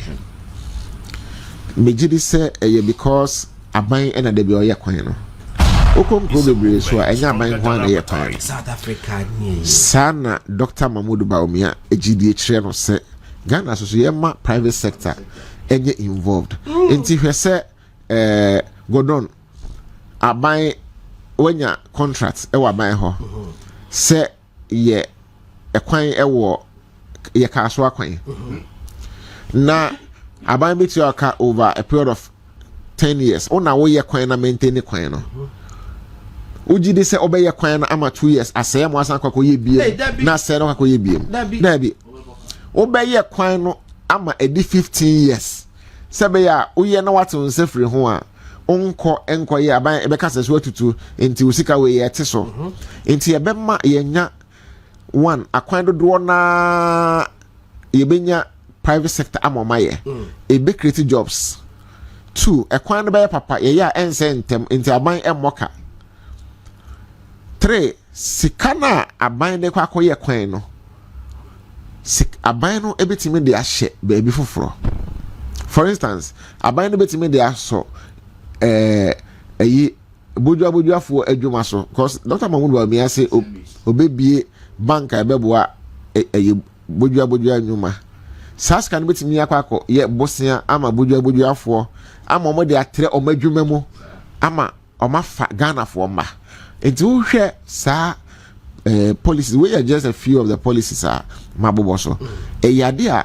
mejidi se because aban ena de bi o yakwan no okom problem so enya aban ho na yakwan South Africa ni sana Dr. Mahmoud Baumia ejidi kire no se Ghana so yema private sector enye involved enti hwese godon aban wenya contract e wa ban ho se ye ekwan ewo ye ka so akwan na aban beti aka over a period of 10 years ona wo ye kwan na maintain kwan no ujide se obeye kwan na ama 2 years aseye mo asan kwakọ ye bie na aseye no kwakọ ye bie na bi obeye kwan no ama edi 15 years sebe ya uye na watu nsefiri ho a onko enko ye aban ebeka sese watutu enti usika we ye te so enti ebema ye nya one akwan dodo na ye benya private sector amoma ye ebe create jobs 2 ekwan no be papa ye ya ense ntem nti aban emoka 3 sikana aban de kwa koye kwan no aban no ebetimi de ahye baby foforo. For instance, aban no betimi de aso eyi bojuafo adwuma so because Dr. Mahmoud wa me say obebie bank ebeboa eyi boju adwuma sas kan betimi akwa ye bosia ama bojuafo ama omo de atre omadwuma mu ama omafa Ghana for ma enti wo hwe sa policies we are just a few of the policies are mabobo so eyade a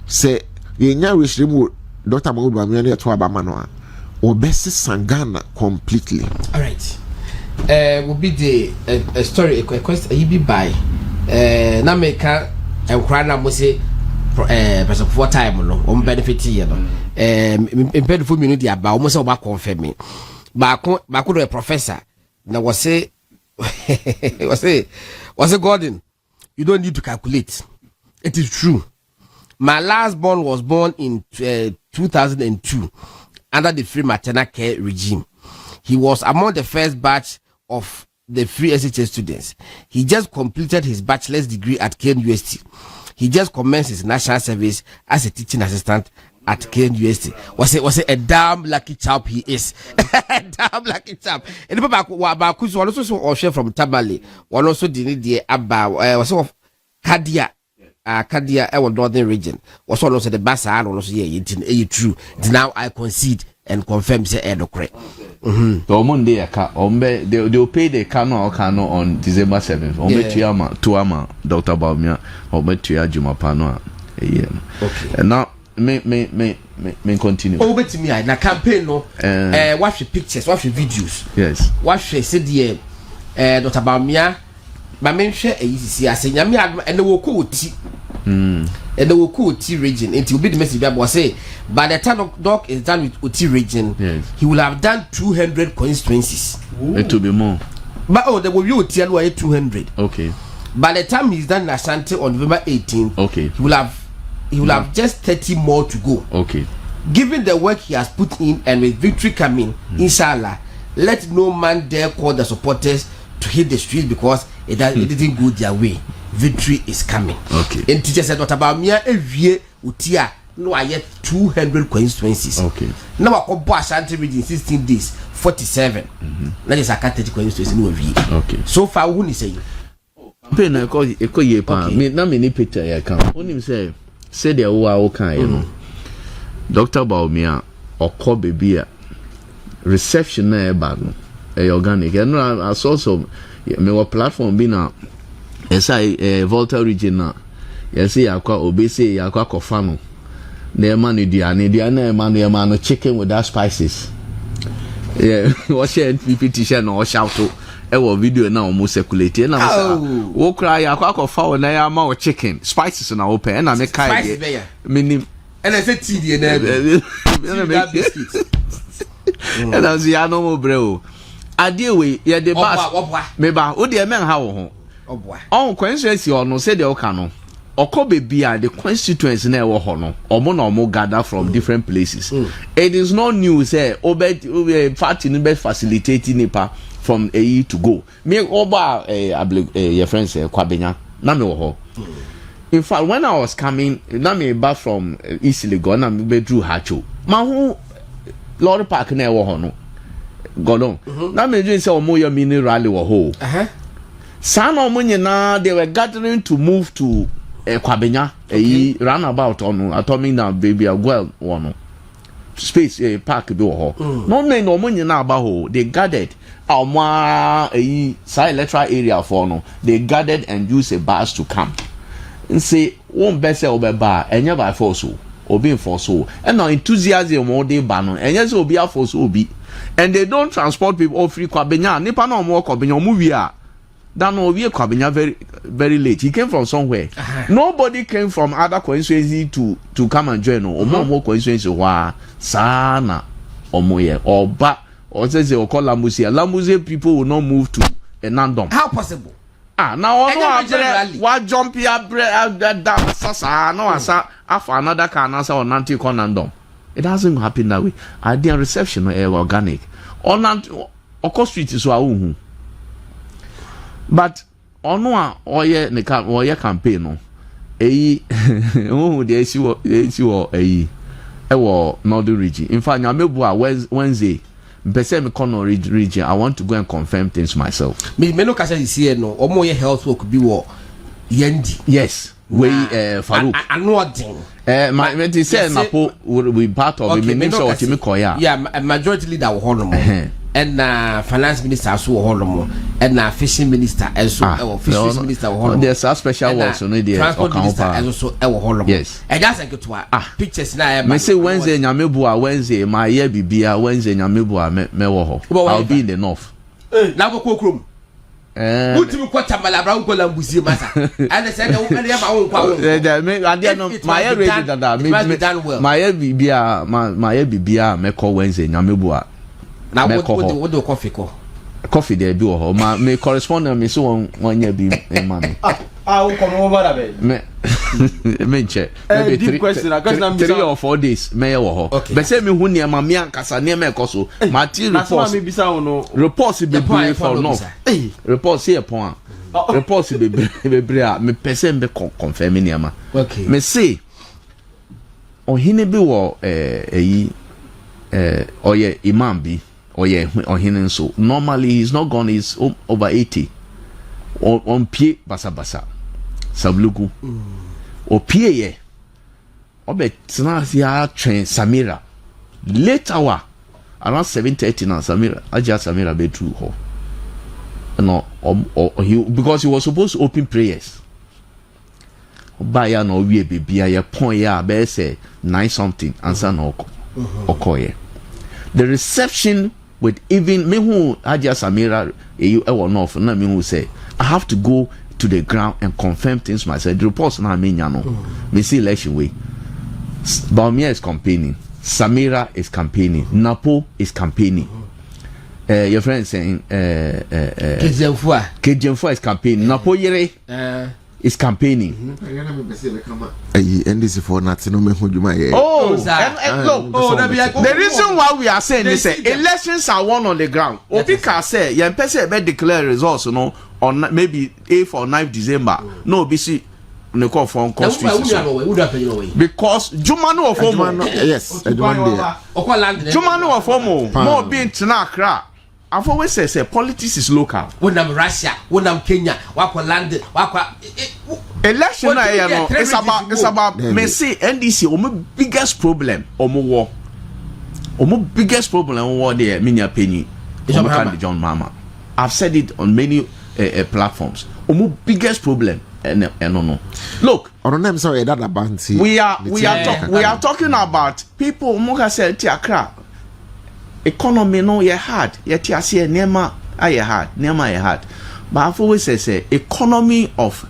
se yenya reshrimu Dr. Mahmoud wa me to abama no a obesi Sangana completely. All right. Will be the a story a question you be by na meka enkwara mo say person for time no on benefit here no impede for me no dia ba o mo say o ba confirm me ba ko do a professor na was say was say Gordon, you don't need to calculate, it is true. My last born was born in 2002 under the free maternal care regime. He was among the first batch of the free SHS students. He just completed his bachelor's degree at KNUST. He just commenced his national service as a teaching assistant at KNUST. Was it a damn lucky chap he is? A damn lucky chap. And the people about who also share from Tabali, one also did the about was of Kadia. Kadia, our northern region was also the Bassa, also yeah, true. Now I concede and confirm say correct. The Monday they'll pay the cano on December 7th. Tuama, Dr. Baumia, or Betua Jumapano. Okay. And now may continue. Over to me, na campaign no. Watch the pictures, watch the videos. Yes. Watch the CD. Dr. Baumia. My main share is I say Yami and the Woku and the Woku region. It will be the message I say. By the time Doc is done with Uti region, yes, he will have done 200 constituencies. It will be more. But there will be Uti 200. Okay. By the time he's done Ashanti on November 18th, okay, he will have just 30 more to go. Okay. Given the work he has put in and with victory coming, inshallah, let no man dare call the supporters to hit the street because it didn't go their way. Victory is coming. Okay. And teacher said, what about me? Every Utia, no, I get 200 constituencies. Okay. Now I come back Ashanti region 16 days, 47. That is a 30 constituencies no every. Okay. So far, who is saying? Pay na call ye pa. Me na me ni picture ya kan. Onim say the o kan you know. Dr. Baumia okọ baby a reception na e ba no. Organic. And I saw some me platform be na Volta region na. You see yakwa obese yakwa kofano. Na man na man chicken with that spices. Yeah, what share NPP t-shirt no shout to e video na almost circulate na wo cry yakwa kofa na ya ma chicken spices na open na me kai me and I said TD na biscuits. And I was ya no mo bro. Adie we ye the bus me ba wo de men ha wo ho oboa on constituency ono say de oka no okobe bia the constituency na e wo ho no omo na omo gather from different places. It is not new say party ni be facilitating nipa from a to go me oba your friends kwabenya na me wo ho. In fact, when I was coming na me back from East Legon na me be drew Hacho ma ho Lord Park na e wo ho no Godon. Now me doing say omo mini rally wo ho. San omo nyina they were gathering to move to Kwabenya, roundabout on atomic now baby a well one space park be wo ho. No men omo nyina aba ho. They gathered alma electoral area for no. They gathered and used a bus to come. And say one best obeba enya by force obi for so. And now enthusiasm all day ban and yes obi a force obi. And they don't transport people all free Kwabenya. Nipa no more Kwabenya movie a. That no we Kwabenya very late. He came from somewhere. Nobody came from other constituency to come and join. No more constituency wa sana omoye oba or says they call Lamusia people will not move to a Nandom. How possible? Now what jump here that sasa no asa after another can answer on Nanti Conandom. It doesn't happen that way. Idea reception organic. On that, street is our but ono a campaign no eyi oh the issue northern region. In fact, nyamebu a Wednesday mpese me kono region. I want to go and confirm things myself. Me no kasa see no omo ye health work bi wo yendi. Yes. We Farouk. My me say Napo will be part of the minister of Timikoya. Yeah, majority leader wo hono and finance minister so wo hono and fishing minister also fisheries minister wo hono. There's a special words on there. Transport minister also wo hono. Yes. And that's like to pictures na me say Wednesday nyamebu a Wednesday my year bibia Wednesday nyamebu a me wo ho. I'll be in the north. Na go krom. Ultimo kwata malabra unko lambuzie masa. And say the woman ya ma unko. My ready that my bibia me call Wednesday nyamebu a. Na what do coffee ko? Coffee there be ho ma me correspondent me so one year be ma me. How come over that me check maybe 3 or 4 days me wo ho but say me hu ne ma me ankasa ne me koso mati reports be brief for no reports here pon reports be a me person be confirm ne ma me say ohine bi wo oye imam bi oye ohine nso normally he's not gone, he's over 80 on pie basa sablugu opie ye obe tina ya train Samira late hour around 7:30 now Samira be through ho no because he was supposed to open prayers obaya no wie bibia ye pon ya be say 9 something answer no okoye the reception with even me who Ajia Samira you no for na me who say I have to go to the ground and confirm things myself. The reports now mean no. Me see election way. Baumia is campaigning. Samira is campaigning. Napo is campaigning. Your friend saying Kejemfua is campaigning. Napo Yere is campaigning. NDC for nothing no me hujuma ye. The reason why we are saying this elections are won on the ground. Obi can say you person be declare results on maybe 8th or 9th December. No be see no call for constitution. Because Jumanu of Omo. Yes, Jumanu of Omo more being Accra. I've always said politics is local. Wonam Russia, wonam Kenya, wako land, wako election it's about me say NDC omo biggest problem omo biggest problem war there minya penny John Mama. I've said it on many platforms. Omo biggest problem no. Look, we are talking about people omo say Accra. Economy no ye hard yet you see nema aye hard but I've always say economy of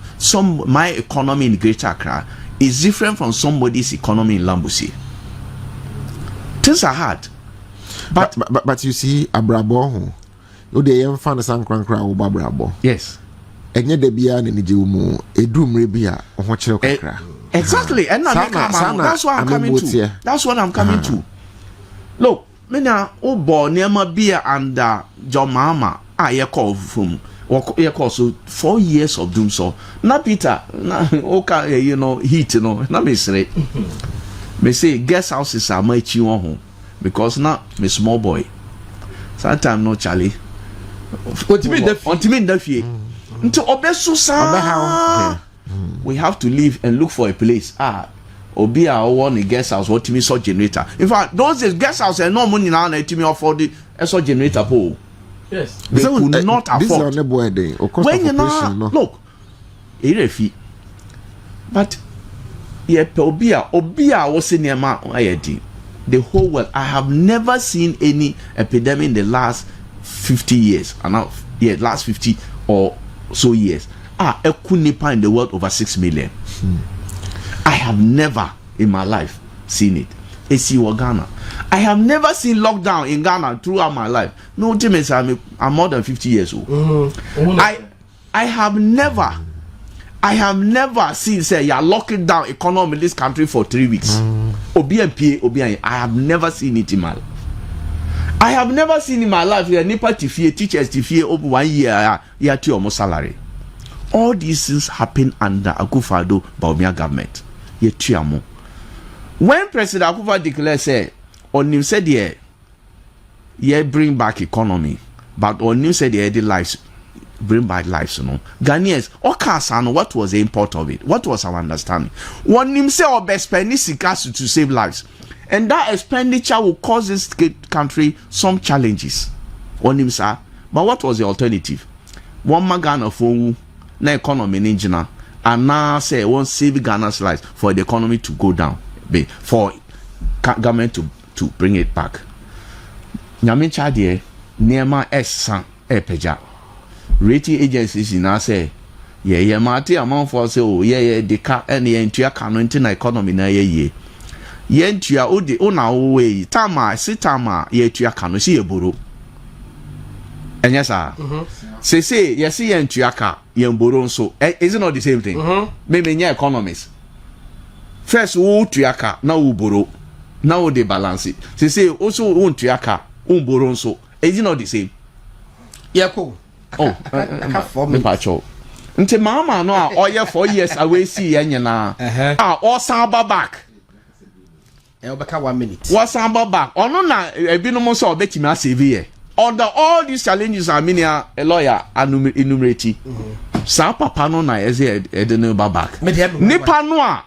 my economy in Greater Accra is different from somebody's economy in Lambusi. Things are hard but you see abrabo you dey yem fan san krankra wo abrabo yes enye de bia na nije mu edumre bia ho kire kakra exactly and that's what I'm coming to look mena obo niema bia under John Mahama ye call from ye call so 4 years of doom so na Peter na okay heat na me say me say guest houses are my chi won ho because na me small boy sometimes no Charlie ontimi da fie nti obeso sa we have to leave and look for a place obi a won the guest house what me so generator in fact those days guest house no money now na me afford the so generator pole yes they could not afford this is on the boy day of course when you know look erefi but ye obi a was in ma ayedi the whole world. I have never seen any epidemic in the last 50 years and now last 50 or so years a kunipa in the world over 6 million. I have never in my life seen it. Ghana. I have never seen lockdown in Ghana throughout my life. No, James, I'm more than 50 years old. I have never. I have never seen say you are locking down economy in this country for 3 weeks. I have never seen it in my life. I have never seen in my life a NPP TFA teachers TFA over 1 year to almost salary. All these things happen under Akufo-Addo Bawumia government. When President Akufo declared say on him said yeah bring back economy, but on him said the lives bring back lives, Ghanaians, what was the import of it? What was our understanding? When him say spending to save lives, and that expenditure will cause this country some challenges. On him say, but what was the alternative? One Ghana for na economy engineer, and now say one save Ghana's lives for the economy to go down, for government to bring it back. Nyame chadie nema esa epeja. Rating agencies in us say, yeah, Marty amount for say, oh, yeah, the car and the entire canon in economy na ye. Yentia odi ona way, Tama, Sitama, ye to your canon, see a buru. And yes, sir. Say, yes, see, and Tiaka, yen boron so. Is it not the same thing? Maybe near economists. First, who Tiaka, now boro. Now they balance it. Say, also, un Tiaka, boron so. Is it not the same? Yeah, cool. Me pacho. Nti mama no a oye 4 years away see yen na. O samba back. E obeka 1 minute. What samba back? Ono na ebinom so obetimi asave here. Under all these challenges I mean a lawyer enumerate. Sa papa no na eze edene back. Nipa no a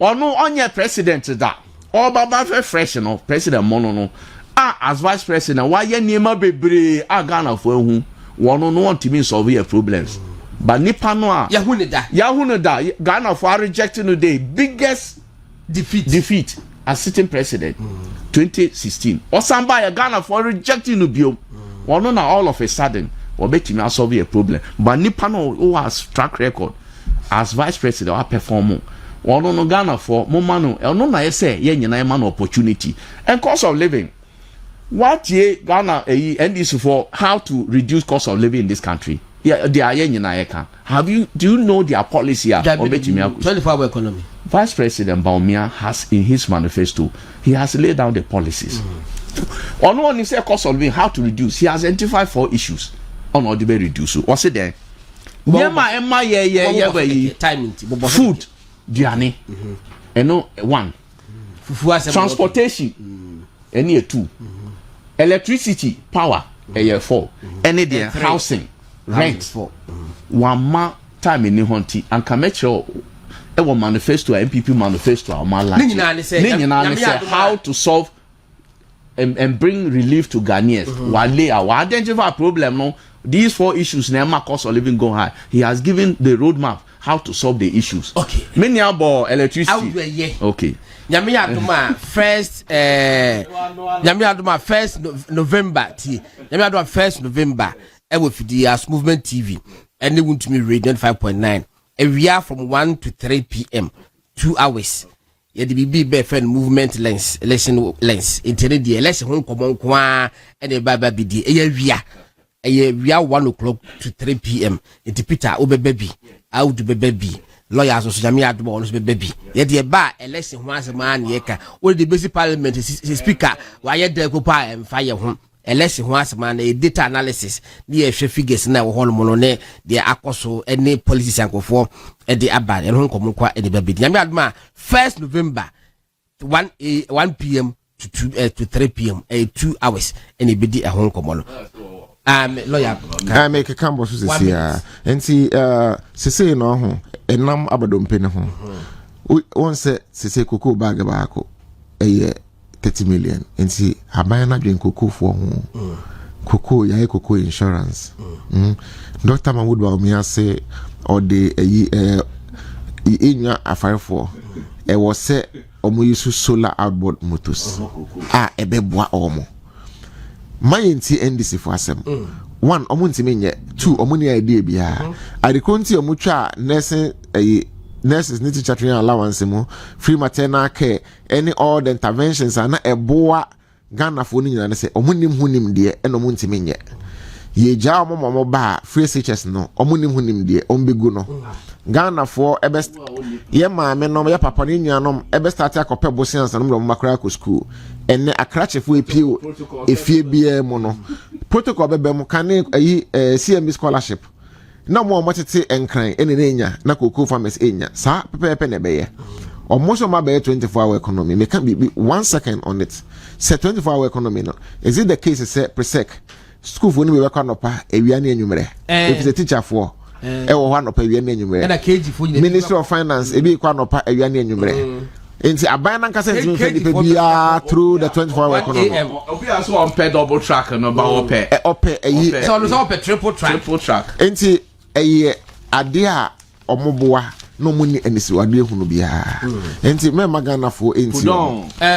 ono onye president da. O baba fresh no president mono no. As vice president why ye niema bebre Ghana for hu. One no want to solve your problems. But Nipa no Yahuneda Ghana for rejecting the biggest defeat as sitting president 2016. Or somebody Ghana for rejecting Ubio. One no all of a sudden or bet him solve a problem. But Nipa no who has track record as vice president or perform. One no Ghana for momano no na say ye nyina man opportunity and cost of living. What ye Ghana NDC for how to reduce cost of living in this country? Yeah, they are do you know their policy? 24-hour economy. Vice President Bawumia has in his manifesto, he has laid down the policies. On one he said cost of living, how to reduce. He has identified 4 issues on how to be reduced. What's it there? Food, Diane, and 1. Transportation, and 2. Electricity, power, 4. Any there housing, rent, 1 month time in Nihonti, and can make sure our manifesto, NPP manifesto, our man like how to solve and bring relief to Ghanaians. While they are identify a problem, no, these 4 issues, never cost of living go high. He has given the roadmap how to solve the issues. Okay. Many about electricity. Okay. Nyame adoma first November ti Nyame adoma 1st November e wo fidi as movement TV and they want to me radio 5.9 we are from 1 to 3 p.m. 2 hours ye the be friend movement lens election lens internet the election hon komon kwa and e baba bi di e we are 1 o'clock to 3 p.m. It Peter obebebi out to baby lawyers so Nyame adoma on so baby ye de ba election ho asema na ye ka all the basic parliament speaker why dey ko pa em fire ho election ho asema na data analysis ni ye hwe figures na wo hono no ne de akoso any policies ankofo e de aba e ho nkomo kwa e de baby Nyame adoma 1st November 1 p.m. to 3 p.m. 2 hours and e be di e ho nkomo no lawyer I make a cambo so say and see say no ho enam abadompe ne ho won say koko bag baako 30 million and see aban na dwen koko for ho koko ya koko insurance Dr. Mahmoud Bawumia say or the enwa afarefo e wo say omo use solar outboard motors ebeboa omo Mayenti NDC for asem. 1 omunti menye 2 omuni idea bia. Adikonti omutwa nurses need to chatting allowance mo free maternal care any all the interventions ana eboa Ghana for ni nyina se omunim hunim de eno omunti menye. Ye ja omo ba free CHS no omunim hunim de ombegu no. Ghana for best ye maame no ye papa ni nuanom ebe start akope bosians no mo makra ko school enne akrache fo epio efie bia mu no protocol bebe mu kan yi CMB scholarship na mo tete enkran ene nya na koko farmers enya sa pepe ne be ye almost ma be 24-hour economy me can be 1 second on it say 24-hour economy no is it the case say presec school for ni be kwa no pa ewia ne enwumere if the teacher for wo ho anopa ewia ne enwumere na KG for Ministry of Finance ebi kwa anopa ewia ne enwumere enti aban nan kasa ntimi fe dipe bia through the 24-hour economy obi aso on pay double track no ba ope eyi so no ope triple track enti eyi ade a omoboa no muni enisi wade ehunu bia enti me magana fo enti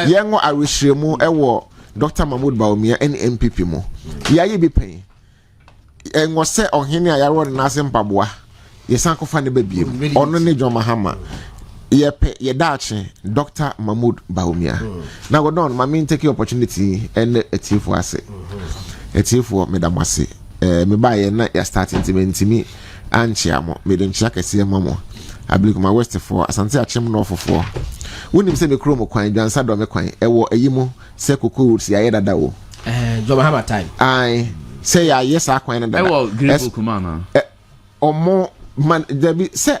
yengo arehiremu ewo Dr. Mahmoud Baumia NPP mo yaye bi pen engo se ohene a yaro na ase mpaboa yesan kofa ne babiem ono ne John Mahama ye dache Dr. Mahmoud Baumia na go don ma me take opportunity and etifo ase etifo medamase me ba ye na ya start intimi anchia mo me don chaka se mamo abilik ma west for asante achem no for wonim se me kro mo kwan dwansa do me kwan ewo ayimo se kokoro si aye dada wo John Mahama time ai say ya yes akwan na dada ewo green kumana omo man there say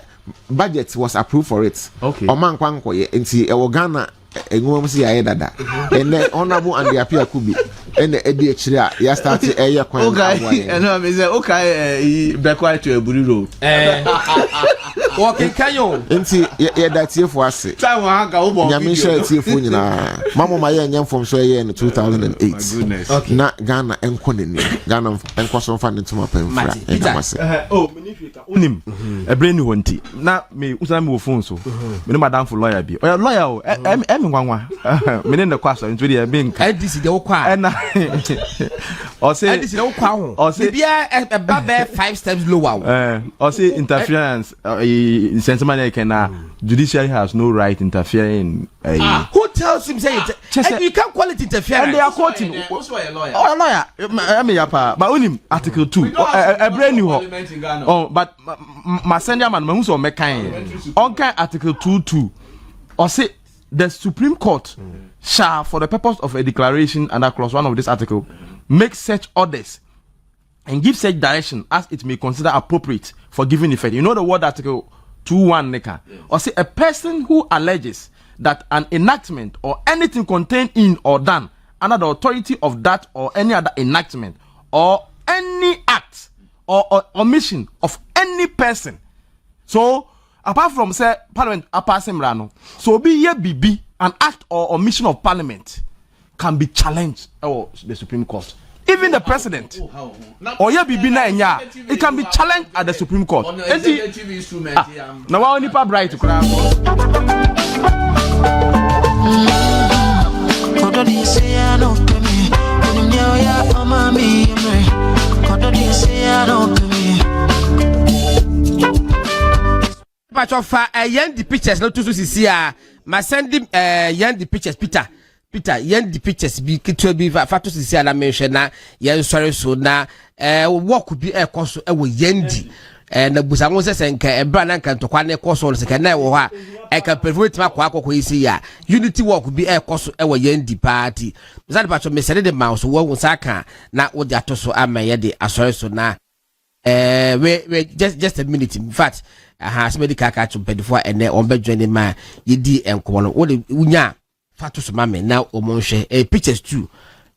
budget was approved for it oman kwan koye nti ewo Ghana enwom si aye dada ene honorable and the appear kubi ene edi echire a ya start eye kwan okay eno me say okay be quiet to eburi road okay kanyo nti ye datiefo ase time wa ga wo nyame share tiefo nyina mamo ma ye nyamfom so ye in 2008 na Ghana enko neni Ghana enko so fa ntuma pamfra enkamase menifika unim ebreni wonti na me usana me wo phone so me madam for lawyer bi oya lawyer o em ngwanwa me ne kwaso nto de be nka NDC de wo kwa na o say NDC de wo kwa ho o say bia e ba be 5 steps lower o say interference sentiment can judiciary has no right interfering who tells him say it you can't call it interference and they are quoting also a lawyer lawyer me yapa but unim article 2 ebreni ho oh but my senior man who so mekan on kan article 2 or say the Supreme Court shall, for the purpose of a declaration under clause 1 of this article, make such orders and give such direction as it may consider appropriate for giving effect. You know the word article 2:1 neka. Or say a person who alleges that an enactment or anything contained in or done under the authority of that or any other enactment or any act or omission of any person. So apart from say parliament passing rano, so be ye bibi an act or omission of parliament can be challenged or the Supreme Court. Even the president or ye bibi na enya, it can be challenged at the Supreme Court. Now wa oni pa bright kura. But of yen the pictures not to see ma send him yen the pictures Peter yen the pictures be to be fatu see na mention na yen sorry so na work could be a cost e wo yendi na busa ngo se nka e bra na nka ntokwa na cost so se na e wo ha e ka perforate ma kwa akoko isi ya unity work be e cost e wo yendi party that part me send the mouse wo saka na wo di atoso ama ye de asori so na we just a minute in fact has medical catch before and on bed joining my yidi enkono what unya fatu so mame now omonhwe pictures too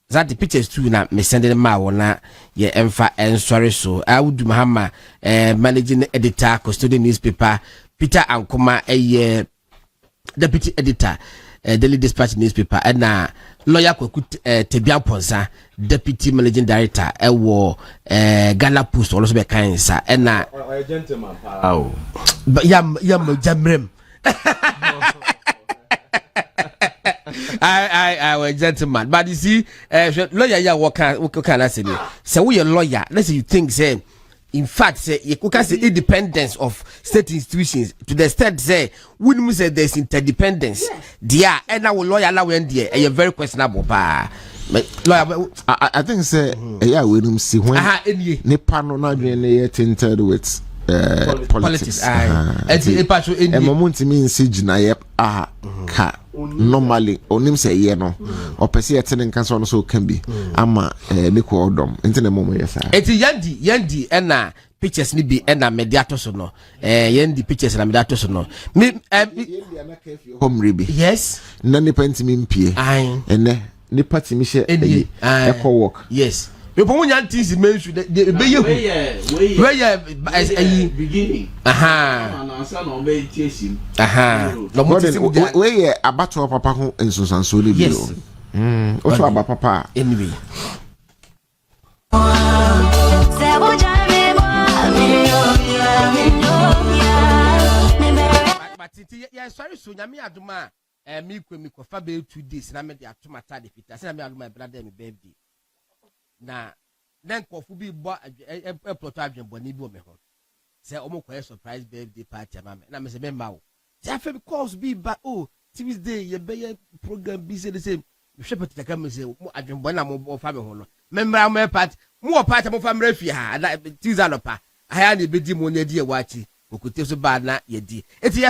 that the pictures too na me sending ma wona ye emfa sorry so I would Mahama managing editor custodian newspaper Peter Ankoma deputy editor Daily Dispatch newspaper and lawyer Kwaku Tebian Ponsa deputy managing director Ghana Post also be kind sir and Gentleman but yam jamrem I was gentleman but you see lawyer ya what can I say so we a lawyer let's say you think say in fact say you can say independence of state institutions to the extent say we say there's interdependence there and our lawyer now when there a very questionable lawyer I think say yeah we see when nipa no na dwen na tinted with politics. Moment means Jina ka normally onim say ye no or perceive attending cancer so can be. Ama Nico Odom. Internet moment, yes. It's Yendi, and pictures ni be and mediator so no. Yendi pictures and mediator so no. Me, home ribi. Yes. Nani penti me mpie. And ni party me share echo walk. Yes. You put one things in mention the where beginning. Where about to papa who and Susan Soli. Yes. Also about papa. Anyway. But yeah, sorry, so Yami Aduma, me for 2 days, and I made the Atumata de Pita. I said, I'm my brother, my baby. Na then kofu bi bo plot adwen boni bi o me ho say omo kwere surprise birthday party mama na me say member o say afa because bi ba oh Tuesday ye be program bi say the same me hwe pata ka me say mo adwen boni na mo fa me ho no member mo party mo party mo fa mra fi ha Tuesday no pa aya na be di mo na di e wachi okute so ba na ye di eti